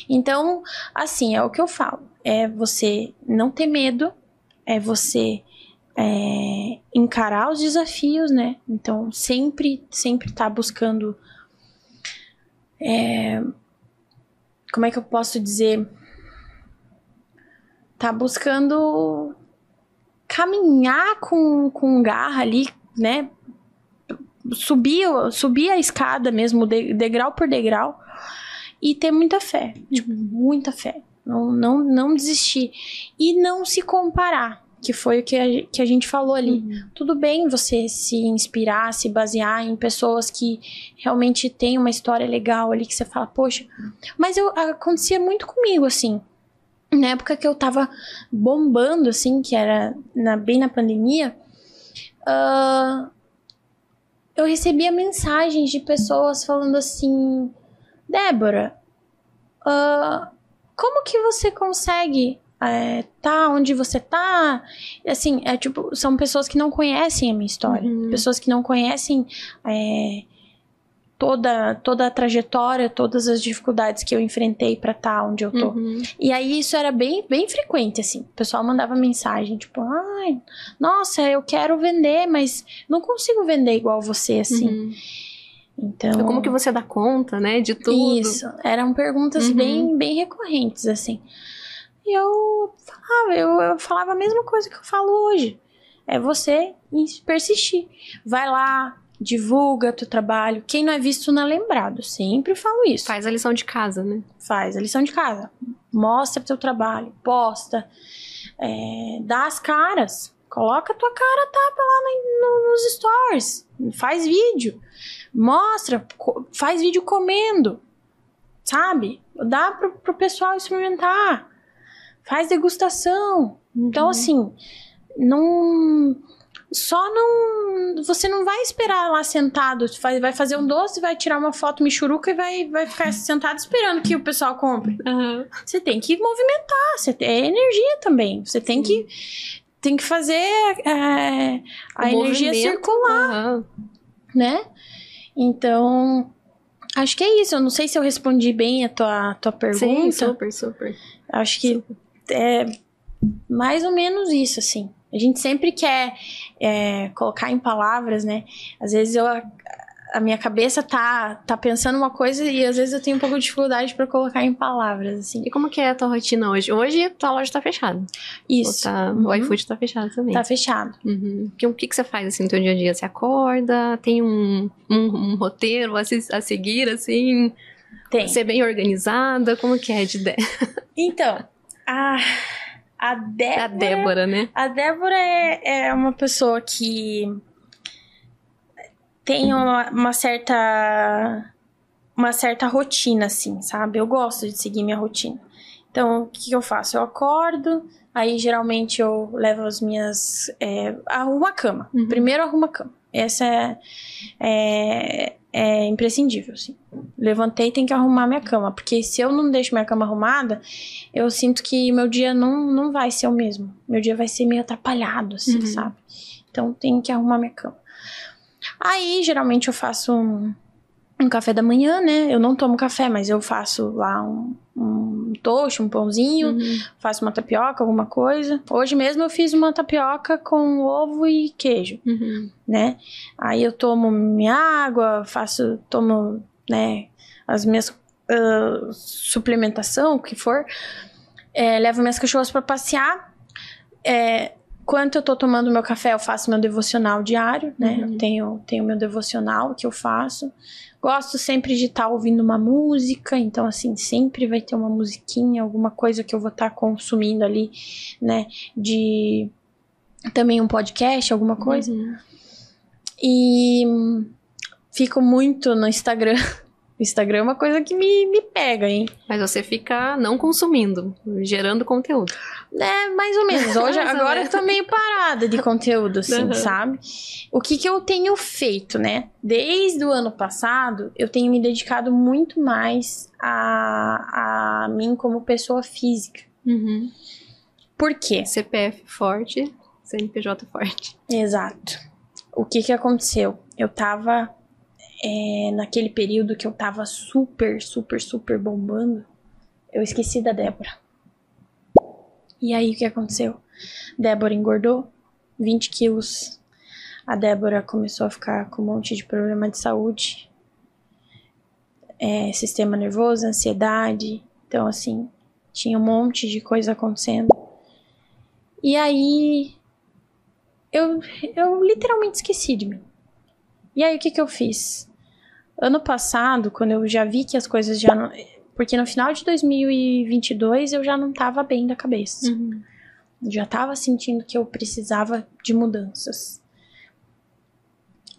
Então, assim, é o que eu falo. É você não ter medo, é você encarar os desafios, né? Então, sempre tá buscando... como é que eu posso dizer? Tá buscando caminhar com garra ali, né? Subir a escada mesmo, degrau por degrau, e ter muita fé, tipo, muita fé. Não desistir. E não se comparar, que foi o que a gente falou ali. Tudo bem você se inspirar, se basear em pessoas que realmente têm uma história legal ali, que você fala, poxa. Mas acontecia muito comigo, assim. Na época que eu tava bombando, assim, que era bem na pandemia, eu recebia mensagens de pessoas falando assim, Débora, como que você consegue tá onde você tá? Assim, tipo, são pessoas que não conhecem a minha história, pessoas que não conhecem toda a trajetória, todas as dificuldades que eu enfrentei pra estar onde eu tô. E aí isso era bem, bem frequente, assim. O pessoal mandava mensagem, tipo, ai, nossa, eu quero vender, mas não consigo vender igual você, assim. Então... Como que você dá conta, né, de tudo? Isso, eram perguntas bem, bem recorrentes, assim. E eu falava a mesma coisa que eu falo hoje. É você persistir. Vai lá, divulga teu trabalho. Quem não é visto não é lembrado. Sempre falo isso. Faz a lição de casa, né? Faz a lição de casa. Mostra teu trabalho. Posta. Dá as caras. Coloca a tua cara, tapa lá nos stories. Faz vídeo. Mostra. Faz vídeo comendo. Sabe? Dá pro pessoal experimentar. Faz degustação. Então, assim, você não vai esperar lá sentado. Vai fazer um doce, vai tirar uma foto michuruca e vai ficar sentado esperando que o pessoal compre. Você tem que movimentar. É energia também. Você tem que fazer a energia circular. Né? Então, acho que é isso. Eu não sei se eu respondi bem a tua pergunta. Sim, super. Acho que é mais ou menos isso, assim. A gente sempre quer colocar em palavras, né? Às vezes a minha cabeça tá pensando uma coisa e às vezes eu tenho um pouco de dificuldade pra colocar em palavras, assim. E como que é a tua rotina hoje? Hoje a tua loja tá fechada. Isso. O iFood tá fechado também. Tá fechado. O que você faz, assim, no teu dia a dia? Você acorda? Tem um roteiro a seguir, assim? Tem. Você é bem organizada? Como que é de ideia? Então, a Débora, né? A Débora é uma pessoa que tem uma certa rotina, assim, sabe? Eu gosto de seguir minha rotina. Então, o que eu faço? Eu acordo, aí geralmente eu levo as minhas... arrumo a cama. Primeiro arrumo a cama. Essa é imprescindível, assim. Levantei, tem que arrumar minha cama, porque se eu não deixo minha cama arrumada, eu sinto que meu dia não vai ser o mesmo. Meu dia vai ser meio atrapalhado, assim, sabe? Então, tem que arrumar minha cama. Aí, geralmente, eu faço um café da manhã, né? Eu não tomo café, mas eu faço lá um toast, um pãozinho, faço uma tapioca, alguma coisa. Hoje mesmo eu fiz uma tapioca com ovo e queijo, né? Aí eu tomo minha água, tomo, né, as minhas suplementação, o que for. Levo minhas cachorras pra passear. Enquanto eu tô tomando meu café, eu faço meu devocional diário, né? Eu tenho meu devocional que eu faço. Gosto sempre de estar ouvindo uma música, então, assim, sempre vai ter uma musiquinha, alguma coisa que eu vou estar consumindo ali, né? De também um podcast, alguma coisa. E fico muito no Instagram. O Instagram é uma coisa que me pega, hein? Mas você fica não consumindo, gerando conteúdo. É, mais ou menos. Hoje, agora eu tô meio parada de conteúdo, assim, sabe? O que eu tenho feito, né? Desde o ano passado, eu tenho me dedicado muito mais a mim como pessoa física. Por quê? CPF forte, CNPJ forte. Exato. O que aconteceu? Eu tava... naquele período que eu tava super bombando, eu esqueci da Débora. E aí, o que aconteceu? Débora engordou 20 quilos. A Débora começou a ficar com um monte de problema de saúde. Sistema nervoso, ansiedade. Então, assim, tinha um monte de coisa acontecendo. E aí, eu literalmente esqueci de mim. E aí, o que eu fiz? Ano passado, quando eu já vi que as coisas já não... Porque no final de 2022 eu já não tava bem da cabeça. Eu já tava sentindo que eu precisava de mudanças.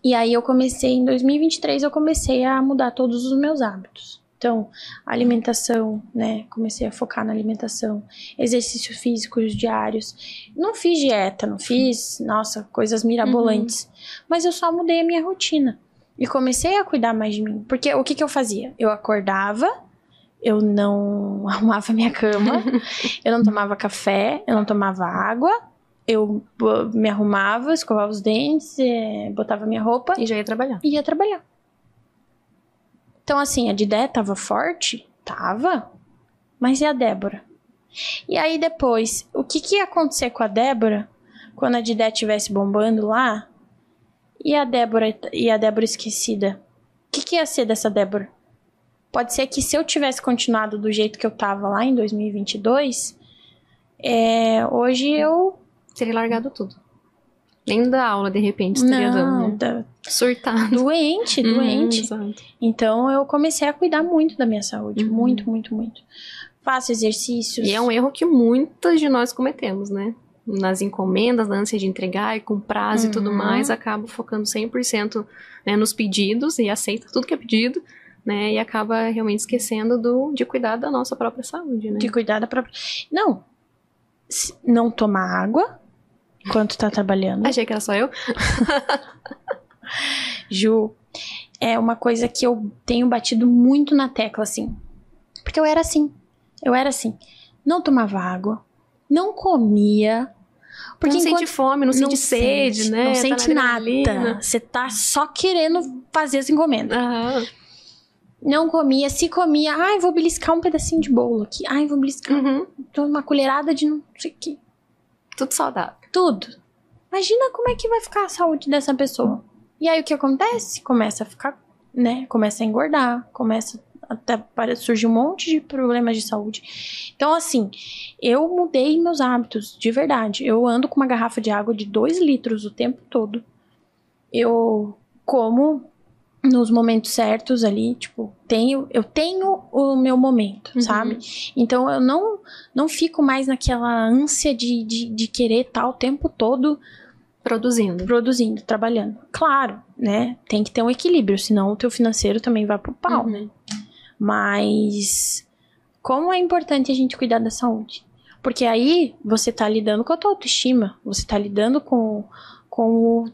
E aí em 2023 eu comecei a mudar todos os meus hábitos. Então, alimentação, né? Comecei a focar na alimentação. Exercícios físicos diários. Não fiz dieta, não fiz, nossa, coisas mirabolantes. Mas eu só mudei a minha rotina. E comecei a cuidar mais de mim. Porque o que eu fazia? Eu acordava, eu não arrumava minha cama, eu não tomava café, eu não tomava água, eu me arrumava, escovava os dentes, botava minha roupa. E já ia trabalhar. E ia trabalhar. Então, assim, a Didé tava forte? Tava. Mas e a Débora? E aí depois, o que ia acontecer com a Débora quando a Didé estivesse bombando lá? E a Débora esquecida? O que ia ser dessa Débora? Pode ser que se eu tivesse continuado do jeito que eu tava lá em 2022, hoje eu... Teria largado tudo. Nem da aula, de repente, estaria dando, né? Surtado. Doente. Exato. Então, eu comecei a cuidar muito da minha saúde. Muito. Faço exercícios. E é um erro que muitas de nós cometemos, né? Nas encomendas, na ânsia de entregar e com prazo e tudo mais, acaba focando 100%, né, nos pedidos e aceita tudo que é pedido, né? E acaba realmente esquecendo de cuidar da nossa própria saúde, né? De cuidar da própria... Não tomar água enquanto tá trabalhando. Achei que era só eu. Ju, é uma coisa que eu tenho batido muito na tecla, assim. Porque eu era assim. Não tomava água, não comia. Porque não sente fome, não sente sede, né? Não sente nada. Você tá só querendo fazer as encomendas. Não comia. Se comia, vou beliscar um pedacinho de bolo aqui. Vou beliscar uma colherada de não sei o que. Tudo saudável. Tudo. Imagina como é que vai ficar a saúde dessa pessoa. E aí o que acontece? Começa a ficar, né? Começa a engordar, começa até surgir um monte de problemas de saúde. Então, assim, eu mudei meus hábitos, de verdade. Eu ando com uma garrafa de água de 2 litros o tempo todo. Eu como nos momentos certos ali, tipo, eu tenho o meu momento, sabe? Então, eu não fico mais naquela ânsia de querer estar o tempo todo produzindo, trabalhando. Claro, né? Tem que ter um equilíbrio, senão o teu financeiro também vai pro pau, né? Mas como é importante a gente cuidar da saúde? Porque aí você tá lidando com a tua autoestima, você tá lidando com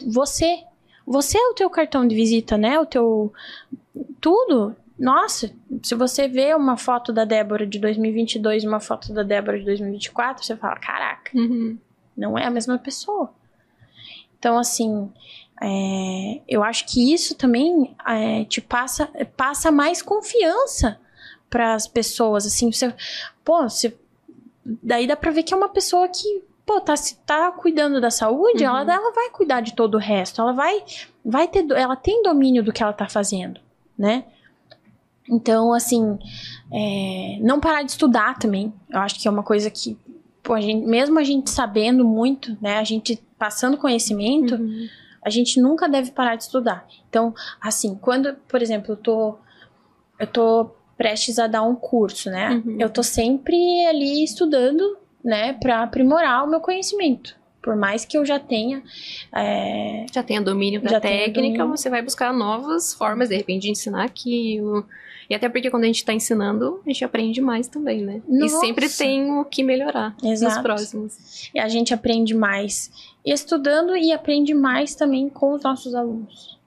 você. Você é o teu cartão de visita, né? O teu... Tudo. Nossa, se você vê uma foto da Débora de 2022 e uma foto da Débora de 2024, você fala, caraca, não é a mesma pessoa. Então, assim, eu acho que isso também te passa mais confiança para as pessoas, assim. Daí dá pra ver que é uma pessoa que, tá cuidando da saúde, ela vai cuidar de todo o resto. Ela tem domínio do que ela tá fazendo, né? Então, assim, não parar de estudar também. Eu acho que é uma coisa que, mesmo a gente sabendo muito, né? A gente passando conhecimento, a gente nunca deve parar de estudar. Então, assim, quando, por exemplo, eu tô prestes a dar um curso, né? Eu tô sempre ali estudando, né? Pra aprimorar o meu conhecimento. Por mais que eu já tenha... Já tenha domínio da técnica, você vai buscar novas formas, de repente, de ensinar aquilo. E até porque quando a gente tá ensinando, a gente aprende mais também, né? Nossa. E sempre tem o que melhorar nos próximos. E a gente aprende mais estudando e aprende mais também com os nossos alunos.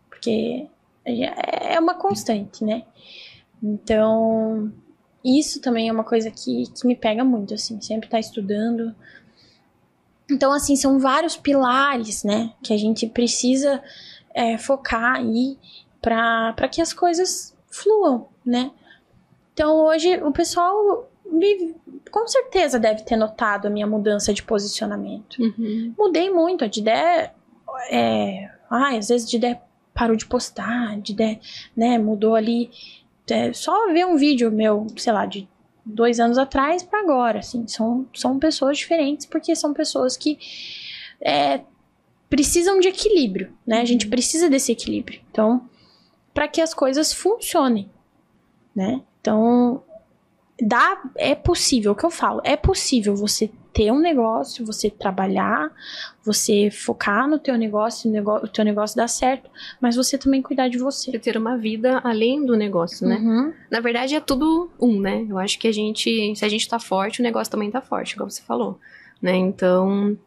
Porque é uma constante, né? Então, isso também é uma coisa que me pega muito, assim. Sempre tá estudando. Então, assim, são vários pilares, né? Que a gente precisa focar aí para que as coisas fluam, né? Então, hoje, o pessoal com certeza deve ter notado a minha mudança de posicionamento. Mudei muito. A Didé, às vezes a Didé parou de postar, a Didé, né, mudou ali. Só ver um vídeo meu, sei lá, de 2 anos atrás para agora, assim, são pessoas diferentes, porque são pessoas que precisam de equilíbrio, né? A gente precisa desse equilíbrio. Então, para que as coisas funcionem, né? Então, é possível, o que eu falo, é possível você ter um negócio, você trabalhar, você focar no teu negócio, o teu negócio dar certo, mas você também cuidar de você. Ter uma vida além do negócio, né? Na verdade, é tudo né? Eu acho que se a gente tá forte, o negócio também tá forte, como você falou, né? Então,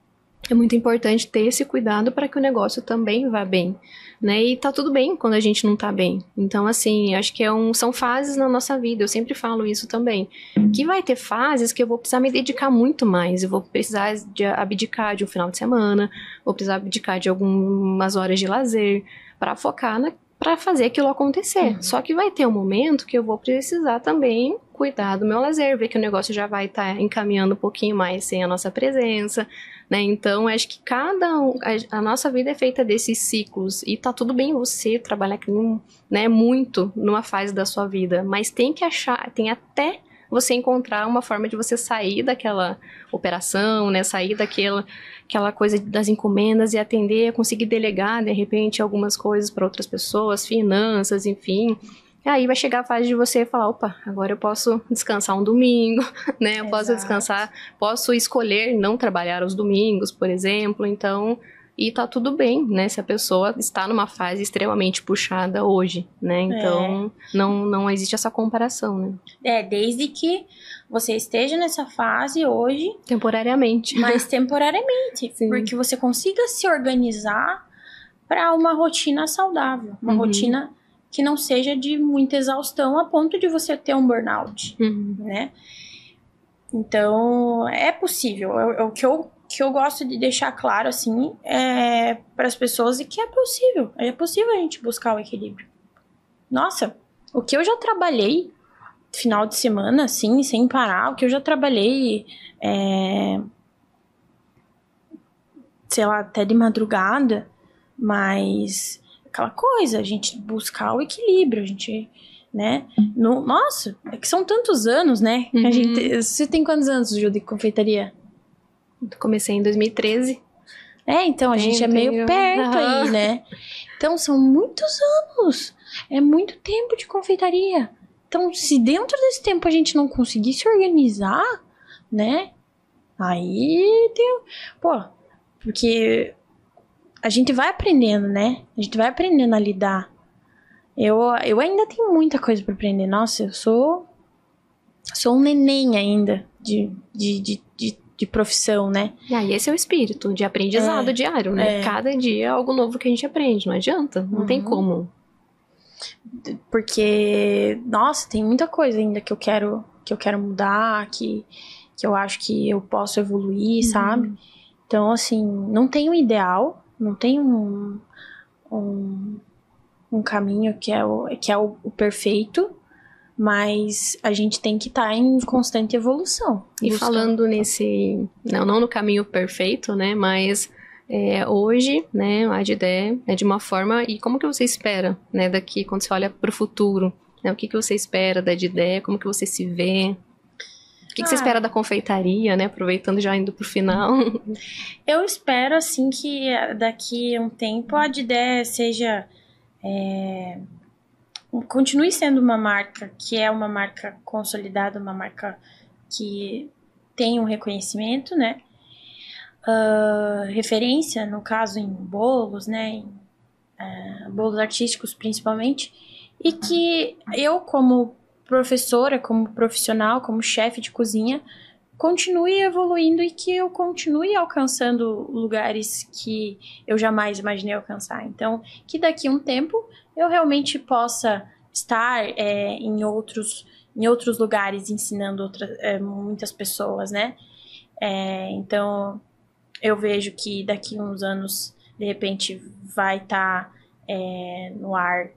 é muito importante ter esse cuidado para que o negócio também vá bem, né? E tá tudo bem quando a gente não tá bem. Então, assim, acho que são fases na nossa vida. Eu sempre falo isso também. Que vai ter fases que eu vou precisar me dedicar muito mais. Eu vou precisar abdicar de um final de semana, vou precisar abdicar de algumas horas de lazer para focar para fazer aquilo acontecer. Só que vai ter um momento que eu vou precisar também cuidar do meu lazer, ver que o negócio já vai estar encaminhando um pouquinho mais sem a nossa presença, né? Então, acho que a nossa vida é feita desses ciclos e tá tudo bem você trabalhar né, muito numa fase da sua vida, mas tem até você encontrar uma forma de você sair daquela operação, né, sair daquela coisa das encomendas e atender, conseguir delegar, de repente, algumas coisas para outras pessoas, finanças, enfim. E aí vai chegar a fase de você falar, opa, agora eu posso descansar um domingo, né? Eu posso descansar, posso escolher não trabalhar aos domingos, por exemplo. Então, e tá tudo bem, né? Se a pessoa está numa fase extremamente puxada hoje, né? Então, não existe essa comparação, né? Desde que você esteja nessa fase hoje... Temporariamente. Mas temporariamente. Sim. Porque você consiga se organizar para uma rotina saudável. Uma rotina que não seja de muita exaustão a ponto de você ter um burnout, né? Então, é possível. O que eu gosto de deixar claro, assim, para as pessoas é que é possível. É possível a gente buscar o equilíbrio. Nossa, o que eu já trabalhei final de semana, assim, sem parar, o que eu já trabalhei, sei lá, até de madrugada, mas aquela coisa, a gente buscar o equilíbrio, a gente, né? Nossa, é que são tantos anos, né? Você tem quantos anos, Ju, de confeitaria? Comecei em 2013. Então, a gente é meio perto aí, né? Então, são muitos anos. É muito tempo de confeitaria. Então, se dentro desse tempo a gente não conseguir se organizar, né? Aí tem... porque a gente vai aprendendo, né? A gente vai aprendendo a lidar. Eu ainda tenho muita coisa pra aprender. Nossa, eu sou um neném ainda de profissão, né? E esse é o espírito de aprendizado diário, né? Cada dia é algo novo que a gente aprende, não adianta, não tem como. Porque, nossa, tem muita coisa ainda que eu quero mudar, que eu acho que eu posso evoluir, sabe? Então, assim, não tem um ideal, não tem um caminho que é o perfeito, mas a gente tem que estar em constante evolução. E falando não no caminho perfeito, né, mas hoje, né, a Didé é de uma forma, e como que você espera, né, daqui, quando você olha para o futuro, né, o que você espera da Didé, como que você se vê? O que você espera da confeitaria, né? Aproveitando já indo pro final. Eu espero, assim, que daqui a um tempo a Didé seja... continue sendo uma marca que é uma marca consolidada, uma marca que tem um reconhecimento, né? referência, no caso em bolos, né, em bolos artísticos principalmente, e que eu, como professora, como profissional, como chefe de cozinha, continue evoluindo e que eu continue alcançando lugares que eu jamais imaginei alcançar. Então, que daqui a um tempo eu realmente possa estar em outros lugares ensinando muitas pessoas, né? Então, eu vejo que daqui a uns anos, de repente, vai estar no ar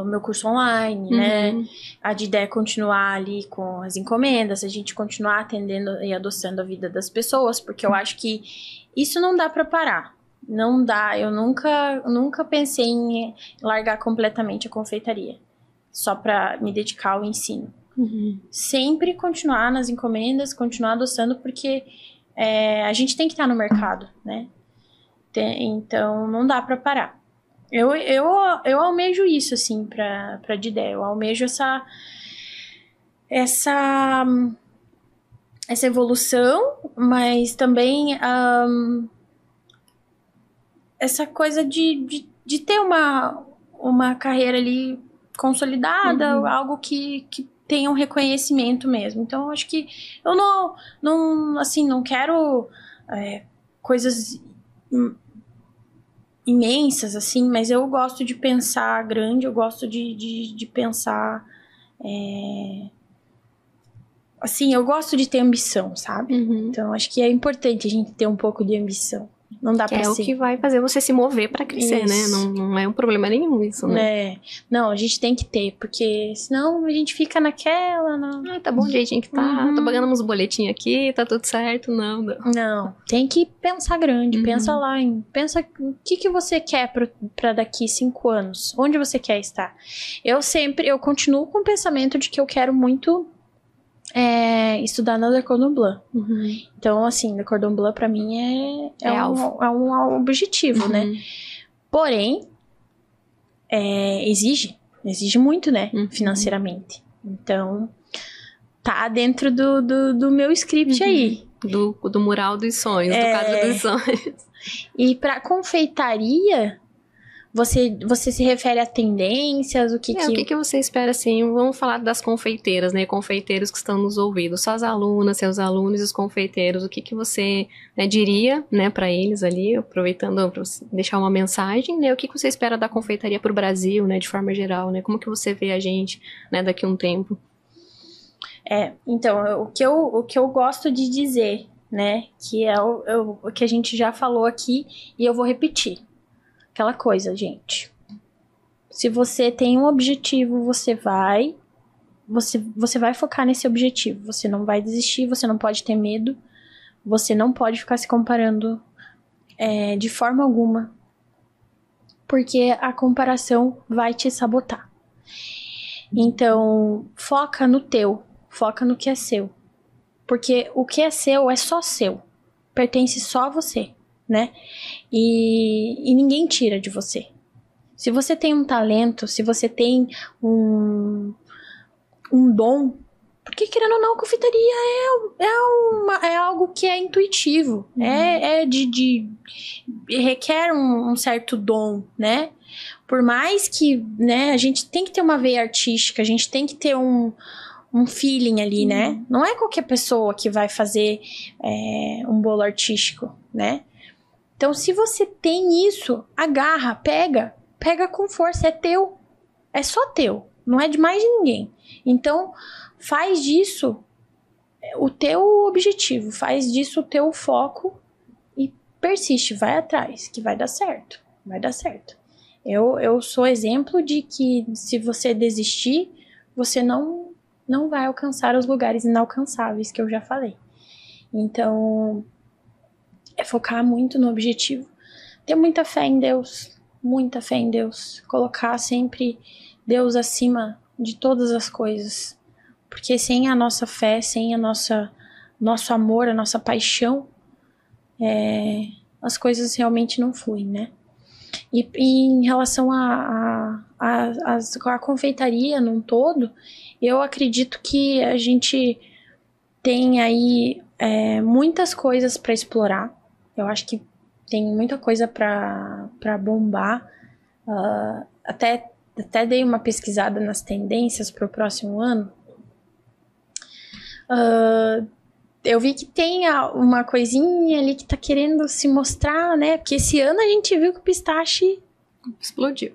o meu curso online, né? A de ideia é continuar ali com as encomendas, a gente continuar atendendo e adoçando a vida das pessoas, porque eu acho que isso não dá pra parar. Não dá, eu nunca pensei em largar completamente a confeitaria, só pra me dedicar ao ensino. Sempre continuar nas encomendas, continuar adoçando, porque a gente tem que estar no mercado, né? Então, não dá pra parar. Eu almejo isso, assim, pra Didé. Eu almejo essa evolução, mas também essa coisa de ter uma carreira ali consolidada, algo que tenha um reconhecimento mesmo. Então, eu acho que eu não quero coisas imensas, assim, mas eu gosto de pensar grande, eu gosto de pensar assim, eu gosto de ter ambição, sabe? Então, acho que é importante a gente ter um pouco de ambição. Não dá pra ser. É o que vai fazer você se mover pra crescer, Isso. né? Não é um problema nenhum isso, né? Não, a gente tem que ter, porque senão a gente fica naquela... Tá bom o jeitinho que tá, tô pagando uns boletinhos aqui, tá tudo certo, não. Não, tem que pensar grande, pensa pensa o que você quer pra daqui 5 anos, onde você quer estar. Eu continuo com o pensamento de que eu quero muito estudar na Le Cordon Bleu. Então, assim, Le Cordon Bleu pra mim é um objetivo, né? Porém, exige muito, né? Financeiramente. Então, tá dentro do meu script aí. Do mural dos sonhos, do quadro dos sonhos. E pra confeitaria, você se refere a tendências, o que você espera, assim, vamos falar das confeiteiras, né, confeiteiros que estão nos ouvindo, suas alunas, seus alunos e os confeiteiros, o que você diria, né, para eles ali, aproveitando para deixar uma mensagem, né, o que você espera da confeitaria pro Brasil, né, de forma geral, né, como que você vê a gente, né, daqui a um tempo? Então, o que eu gosto de dizer, né, que é o que a gente já falou aqui, e eu vou repetir. Aquela coisa, gente. Se você tem um objetivo, você vai focar nesse objetivo. Você não vai desistir, você não pode ter medo. Você não pode ficar se comparando de forma alguma. Porque a comparação vai te sabotar. Então, foca no teu. Foca no que é seu. Porque o que é seu é só seu. Pertence só a você, né? E ninguém tira de você. Se você tem um talento, se você tem um dom, porque querendo ou não, a confeitaria é algo que é intuitivo, requer um certo dom, né? Por mais que, né, a gente tem que ter uma veia artística, a gente tem que ter um feeling ali, né? Não é qualquer pessoa que vai fazer um bolo artístico, né? Então, se você tem isso, agarra, pega com força, é teu. É só teu, não é de mais de ninguém. Então, faz disso o teu objetivo, faz disso o teu foco e persiste, vai atrás, que vai dar certo. Vai dar certo. Eu sou exemplo de que se você desistir, você não vai alcançar os lugares inalcançáveis que eu já falei. Então, é focar muito no objetivo. Ter muita fé em Deus. Muita fé em Deus. Colocar sempre Deus acima de todas as coisas. Porque sem a nossa fé, sem nosso amor, a nossa paixão, as coisas realmente não fluem, né? E em relação à confeitaria num todo, eu acredito que a gente tem aí muitas coisas para explorar. Eu acho que tem muita coisa para bombar. Até dei uma pesquisada nas tendências para o próximo ano. Eu vi que tem uma coisinha ali que tá querendo se mostrar, né? Porque esse ano a gente viu que o pistache explodiu.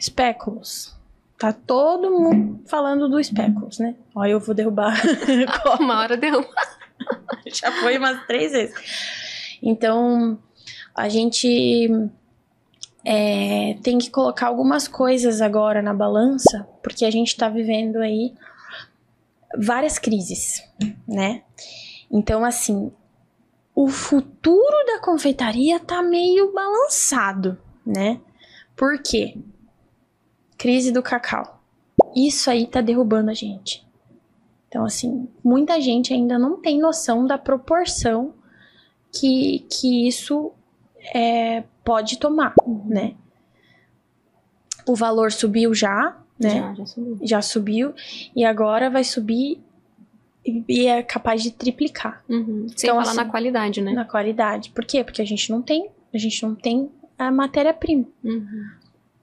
Speculoos. Tá todo mundo falando do Speculoos, né? Ó, eu vou derrubar. Uma hora derruba. Já foi umas 3 vezes. Então, a gente tem que colocar algumas coisas agora na balança, porque a gente tá vivendo aí várias crises, né? Então, assim, o futuro da confeitaria tá meio balançado, né? Por quê? Crise do cacau. Isso aí tá derrubando a gente. Então, assim, muita gente ainda não tem noção da proporção que isso pode tomar, né? O valor subiu já, né? Já subiu. E agora vai subir e é capaz de triplicar. Sem falar na qualidade, né? Na qualidade. Por quê? Porque a gente não tem a matéria-prima.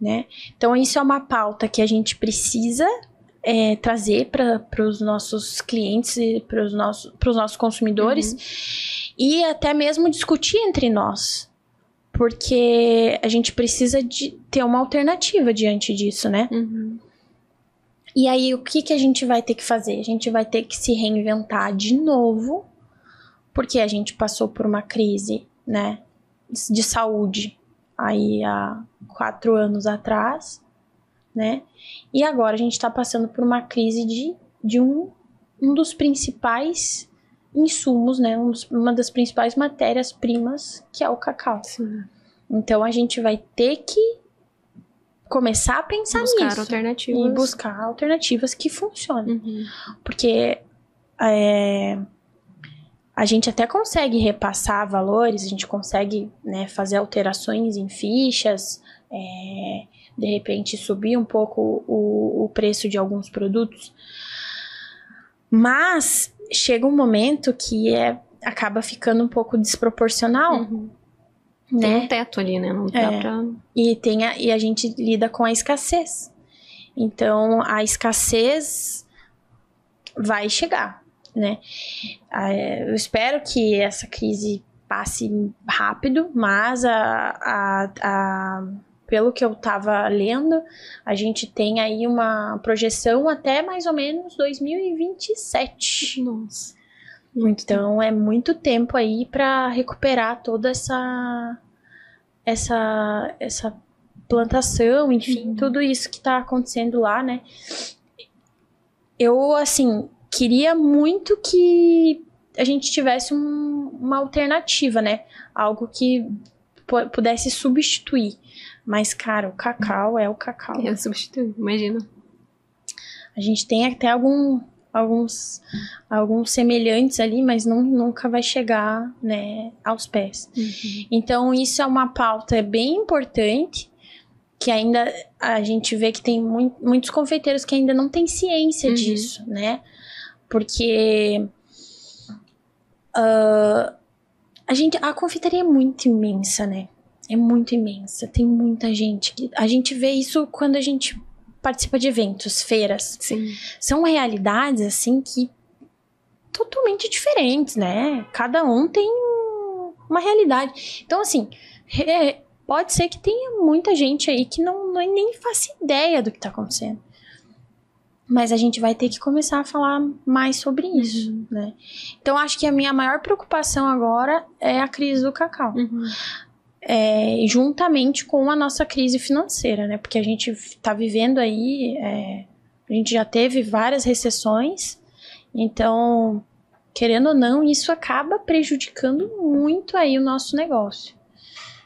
Né? Então, isso é uma pauta que a gente precisa trazer para os nossos clientes e para os nossos consumidores e até mesmo discutir entre nós. Porque a gente precisa de ter uma alternativa diante disso, né? E aí, o que a gente vai ter que fazer? A gente vai ter que se reinventar de novo, porque a gente passou por uma crise, né, de saúde aí há 4 anos atrás, né? E agora a gente tá passando por uma crise de um dos principais insumos, né? Uma das principais matérias-primas, que é o cacau. Sim. Então, a gente vai ter que começar a pensar nisso. Alternativas. E buscar alternativas que funcionem. Porque a gente até consegue repassar valores, a gente consegue, né, fazer alterações em fichas, de repente subir um pouco o preço de alguns produtos. Mas chega um momento que acaba ficando um pouco desproporcional. Né? Tem um teto ali, né? Não dá pra... E a gente lida com a escassez. Então, a escassez vai chegar, né? Eu espero que essa crise passe rápido, mas pelo que eu tava lendo, a gente tem aí uma projeção até mais ou menos 2027. Nossa. Então, é muito tempo aí para recuperar toda essa plantação, enfim, tudo isso que tá acontecendo lá, né? Eu, assim, queria muito que a gente tivesse uma alternativa, né? Algo que pudesse substituir. Mas, cara, o cacau é o cacau. Eu substituo, imagina. A gente tem até alguns semelhantes ali, mas nunca vai chegar, né, aos pés. Então, isso é uma pauta bem importante, que ainda a gente vê que tem muitos confeiteiros que ainda não têm ciência disso, né? Porque a confeitaria é muito imensa, né? É muito imensa, tem muita gente. A gente vê isso quando a gente participa de eventos, feiras. Sim. São realidades, assim, que totalmente diferentes, né? Cada um tem uma realidade. Então, assim, pode ser que tenha muita gente aí que não nem faça ideia do que tá acontecendo. Mas a gente vai ter que começar a falar mais sobre isso, né? Então, acho que a minha maior preocupação agora é a crise do cacau. Juntamente com a nossa crise financeira, né? Porque a gente tá vivendo aí, a gente já teve várias recessões, então, querendo ou não, isso acaba prejudicando muito aí o nosso negócio.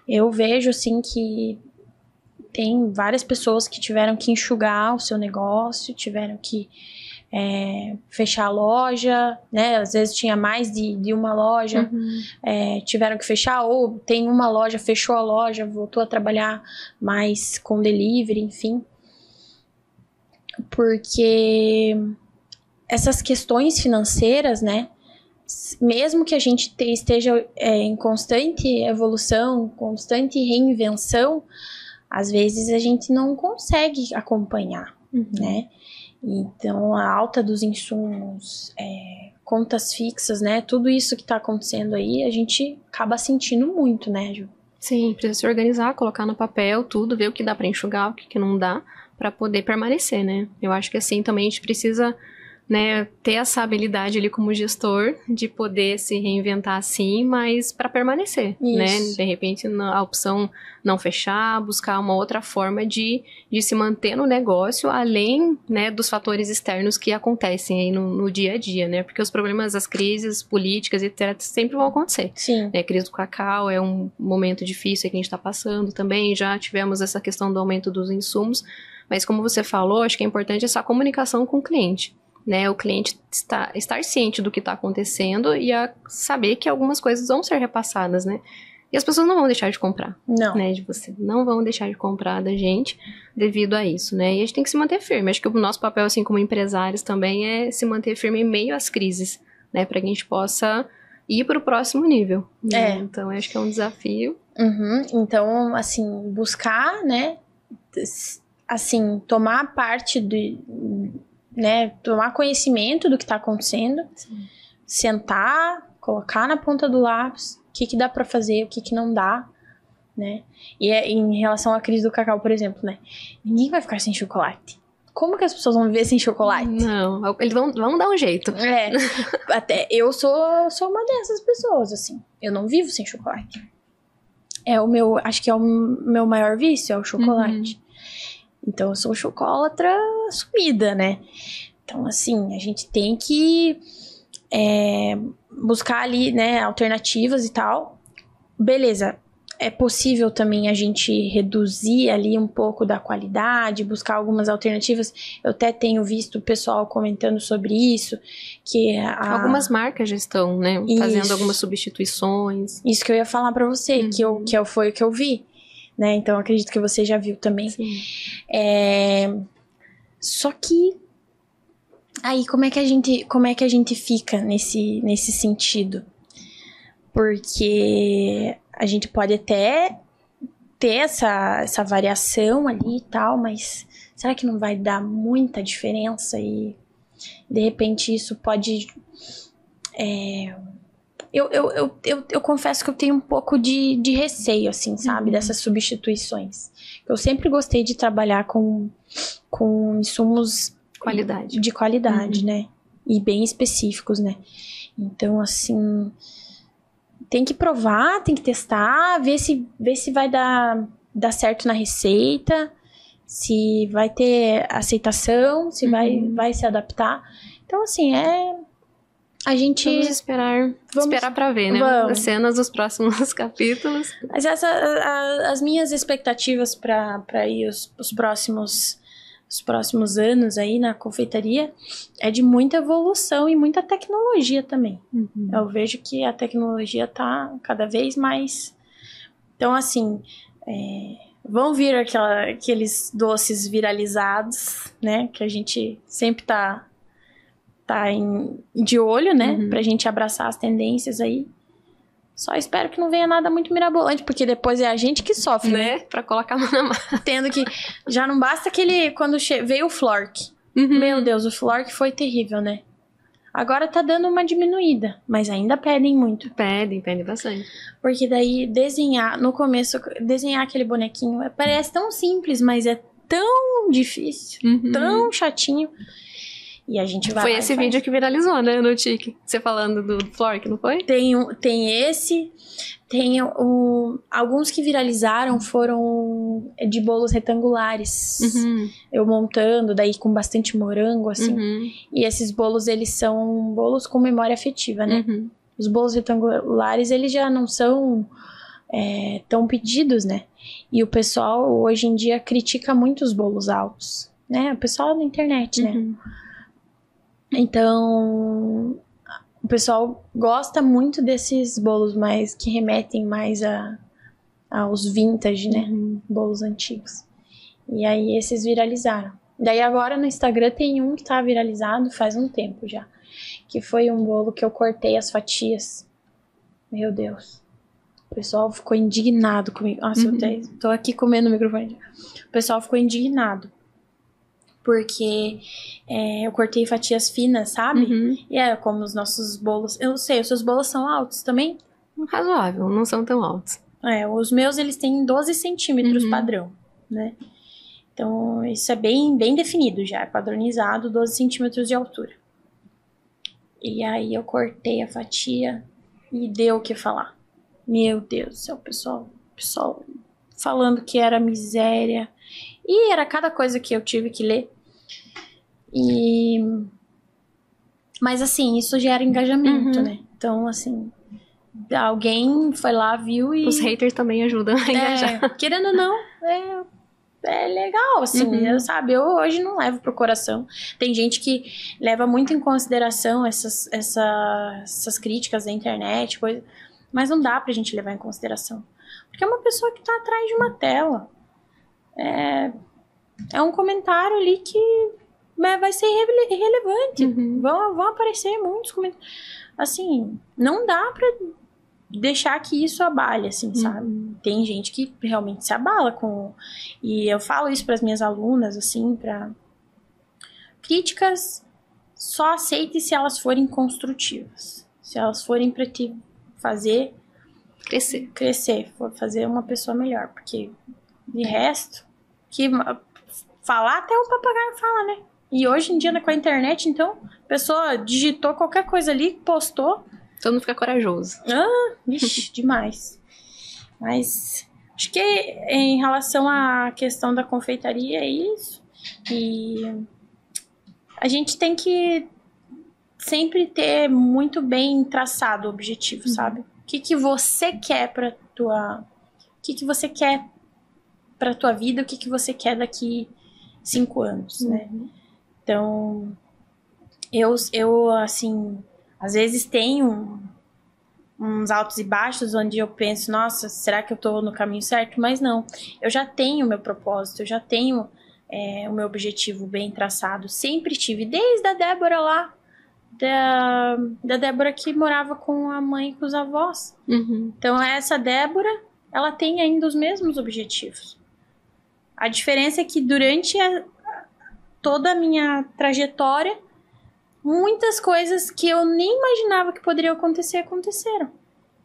Eu vejo, assim, que tem várias pessoas que tiveram que enxugar o seu negócio, tiveram que fechar a loja, né? Às vezes tinha mais de uma loja, tiveram que fechar, ou tem uma loja, fechou a loja, voltou a trabalhar mais com delivery, enfim. Porque essas questões financeiras, né? mesmo que a gente esteja em constante evolução, constante reinvenção, às vezes a gente não consegue acompanhar, né? Então, a alta dos insumos, contas fixas, né? Tudo isso que tá acontecendo aí, a gente acaba sentindo muito, né, Ju? Sim, precisa se organizar, colocar no papel tudo, ver o que dá pra enxugar, o que não dá, pra poder permanecer, né? Eu acho que assim, também a gente precisa, né, ter essa habilidade ali como gestor de poder se reinventar assim, mas para permanecer, né? De repente, a opção não fechar, buscar uma outra forma de se manter no negócio, além, né, dos fatores externos que acontecem aí no dia a dia, né? Porque os problemas, as crises políticas, etc., sempre vão acontecer. Sim. A crise do cacau é um momento difícil que a gente está passando também, já tivemos essa questão do aumento dos insumos, mas como você falou, acho que é importante essa comunicação com o cliente. Né, o cliente estar ciente do que está acontecendo e a saber que algumas coisas vão ser repassadas, né? E as pessoas não vão deixar de comprar. Não. Né, de você. Não vão deixar de comprar da gente devido a isso, né? E a gente tem que se manter firme. Acho que o nosso papel, assim, como empresários também é se manter firme em meio às crises, né? Para que a gente possa ir para o próximo nível. Né? Então, acho que é um desafio. Então, assim, buscar, né? Assim, tomar parte né, tomar conhecimento do que está acontecendo, sentar, colocar na ponta do lápis o que dá para fazer, o que não dá, né? E em relação à crise do cacau, por exemplo, né? Ninguém vai ficar sem chocolate. Como que as pessoas vão viver sem chocolate? Não, eles vão dar um jeito. Até eu sou uma dessas pessoas, assim. Eu não vivo sem chocolate. Acho que é o meu maior vício, é o chocolate. Então, eu sou chocolatra assumida, né? Então, assim, a gente tem que buscar ali, né, alternativas e tal. Beleza, é possível também a gente reduzir ali um pouco da qualidade, buscar algumas alternativas. Eu até tenho visto o pessoal comentando sobre isso, que algumas marcas já estão, né, fazendo algumas substituições. Isso que eu ia falar pra você, foi o que eu vi. Né? Então, eu acredito que você já viu também. Só que aí, como é que a gente fica nesse sentido? Porque a gente pode até ter essa variação ali e tal, mas será que não vai dar muita diferença? E, de repente, isso pode... Eu confesso que eu tenho um pouco de receio, assim, sabe? Dessas substituições. Eu sempre gostei de trabalhar com insumos... de qualidade, né? E bem específicos, né? Então, assim... Tem que provar, tem que testar, ver se vai dar certo na receita, se vai ter aceitação, se vai se adaptar. Então, assim, a gente... Vamos esperar pra ver, né? As cenas dos próximos capítulos. Mas as minhas expectativas pra ir os próximos anos aí na confeitaria é de muita evolução e muita tecnologia também. Eu vejo que a tecnologia tá cada vez mais... Então, assim, vão vir aqueles doces viralizados, né? Que a gente sempre tá de olho, né? Pra gente abraçar as tendências aí. Só espero que não venha nada muito mirabolante, porque depois é a gente que sofre, né? Pra colocar a mão na massa. Tendo que... Já não basta quando veio o Flork. Meu Deus, o Flork foi terrível, né? Agora tá dando uma diminuída, mas ainda pedem muito. Pedem bastante. Porque daí no começo, desenhar aquele bonequinho parece tão simples, mas é tão difícil, tão chatinho. E a gente vai. Foi esse vídeo que viralizou, né, no Tique? Você falando do Flork, não foi? Tem esse. Tem alguns que viralizaram foram de bolos retangulares. Eu montando, daí com bastante morango, assim. E esses bolos, eles são bolos com memória afetiva, né? Os bolos retangulares, eles já não são tão pedidos, né? E o pessoal, hoje em dia, critica muito os bolos altos, né? O pessoal na internet, né? Então, o pessoal gosta muito desses bolos que remetem mais aos vintage, né? Bolos antigos. E aí, esses viralizaram. Daí, agora no Instagram tem um que tá viralizado faz um tempo já. que foi um bolo que eu cortei as fatias. Meu Deus. O pessoal ficou indignado comigo. Nossa, eu tô aqui comendo o microfone. O pessoal ficou indignado. Porque eu cortei fatias finas, sabe? E como os nossos bolos... Eu não sei, os seus bolos são altos também? Razoável, não são tão altos. Os meus, eles têm 12 centímetros padrão, né? Então, isso é bem definido já. É padronizado, 12 centímetros de altura. E aí, eu cortei a fatia e deu o que falar. Meu Deus do céu, pessoal falando que era miséria. E era cada coisa que eu tive que ler. Mas assim, isso gera engajamento, né? Então, assim, alguém foi lá, viu e... Os haters também ajudam a engajar. Querendo ou não, é legal, assim, sabe? Eu hoje não levo pro coração. Tem gente que leva muito em consideração essas críticas da internet, coisa, mas não dá pra gente levar em consideração. Porque é uma pessoa que tá atrás de uma tela. É um comentário ali que vai ser irrelevante. Vão aparecer muitos comentários. Assim, não dá pra deixar que isso abale, assim, sabe? Tem gente que realmente se abala com... E eu falo isso pras minhas alunas, assim, pra... Críticas só aceite se elas forem construtivas. Se elas forem pra te fazer... Crescer. Fazer uma pessoa melhor. Porque, de resto... Falar até o papagaio fala, né? E hoje em dia, com a internet, então, a pessoa digitou qualquer coisa ali, postou... Todo mundo fica corajoso. Vixe, demais. Mas acho que em relação à questão da confeitaria é isso. E a gente tem que sempre ter muito bem traçado o objetivo, sabe? O que você quer pra tua... O que você quer pra tua vida, o que você quer daqui 5 anos, né? Então, eu assim... Às vezes tem uns altos e baixos onde eu penso, nossa, será que eu tô no caminho certo? Mas não, eu já tenho o meu propósito, eu já tenho o meu objetivo bem traçado. Sempre tive, desde a Débora lá, da Débora que morava com a mãe e com os avós. Então essa Débora, ela tem ainda os mesmos objetivos. A diferença é que durante toda a minha trajetória, muitas coisas que eu nem imaginava que poderiam acontecer, aconteceram.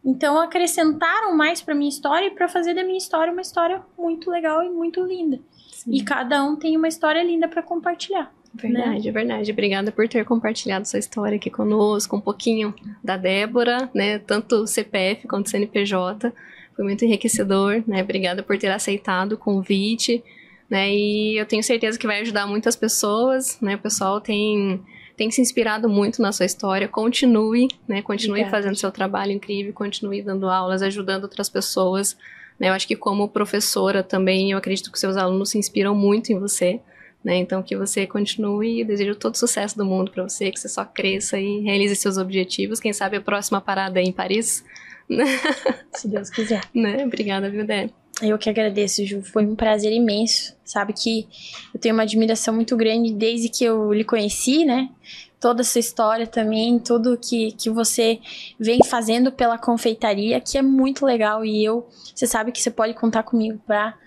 Então, acrescentaram mais pra minha história e pra fazer da minha história uma história muito legal e muito linda. Sim. E cada um tem uma história linda pra compartilhar. Verdade, né? Verdade. Obrigada por ter compartilhado sua história aqui conosco, um pouquinho da Débora, né? Tanto CPF quanto CNPJ. Foi muito enriquecedor, né? Obrigada por ter aceitado o convite, né? E eu tenho certeza que vai ajudar muitas pessoas, né? O pessoal tem se inspirado muito na sua história. Continue, né? Continue Obrigada. Fazendo seu trabalho incrível, continue dando aulas, ajudando outras pessoas, né? Eu acho que como professora também, eu acredito que seus alunos se inspiram muito em você, né? Então que você continue, eu desejo todo o sucesso do mundo para você, que você só cresça e realize seus objetivos. Quem sabe a próxima parada é em Paris? Se Deus quiser. Né? Obrigada, viu, Dé? Eu que agradeço, Ju. Foi um prazer imenso. Sabe que eu tenho uma admiração muito grande desde que eu lhe conheci, né? Toda essa história também, tudo que você vem fazendo pela confeitaria, que é muito legal. E você sabe que você pode contar comigo para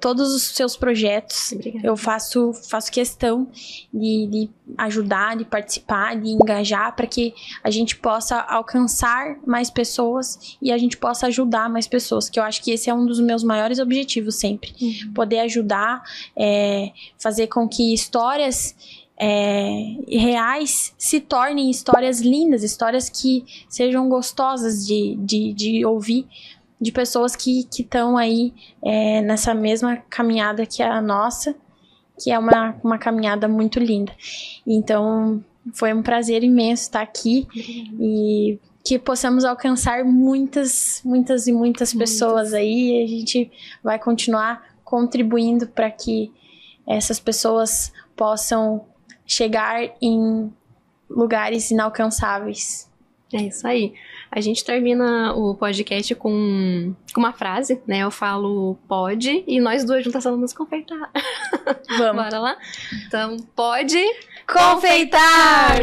todos os seus projetos. Obrigada. Eu faço questão de ajudar, de participar, de engajar para que a gente possa alcançar mais pessoas e a gente possa ajudar mais pessoas, que eu acho que esse é um dos meus maiores objetivos sempre. Poder ajudar, fazer com que histórias reais se tornem histórias lindas, histórias que sejam gostosas de ouvir, de pessoas que estão aí nessa mesma caminhada que a nossa, que é uma caminhada muito linda. Então, foi um prazer imenso estar aqui e que possamos alcançar muitas pessoas aí, e a gente vai continuar contribuindo para que essas pessoas possam chegar em lugares inalcançáveis. É isso aí. A gente termina o podcast com uma frase, né? Eu falo pode e nós duas juntas vamos confeitar. Vamos. Bora lá? Então, pode confeitar!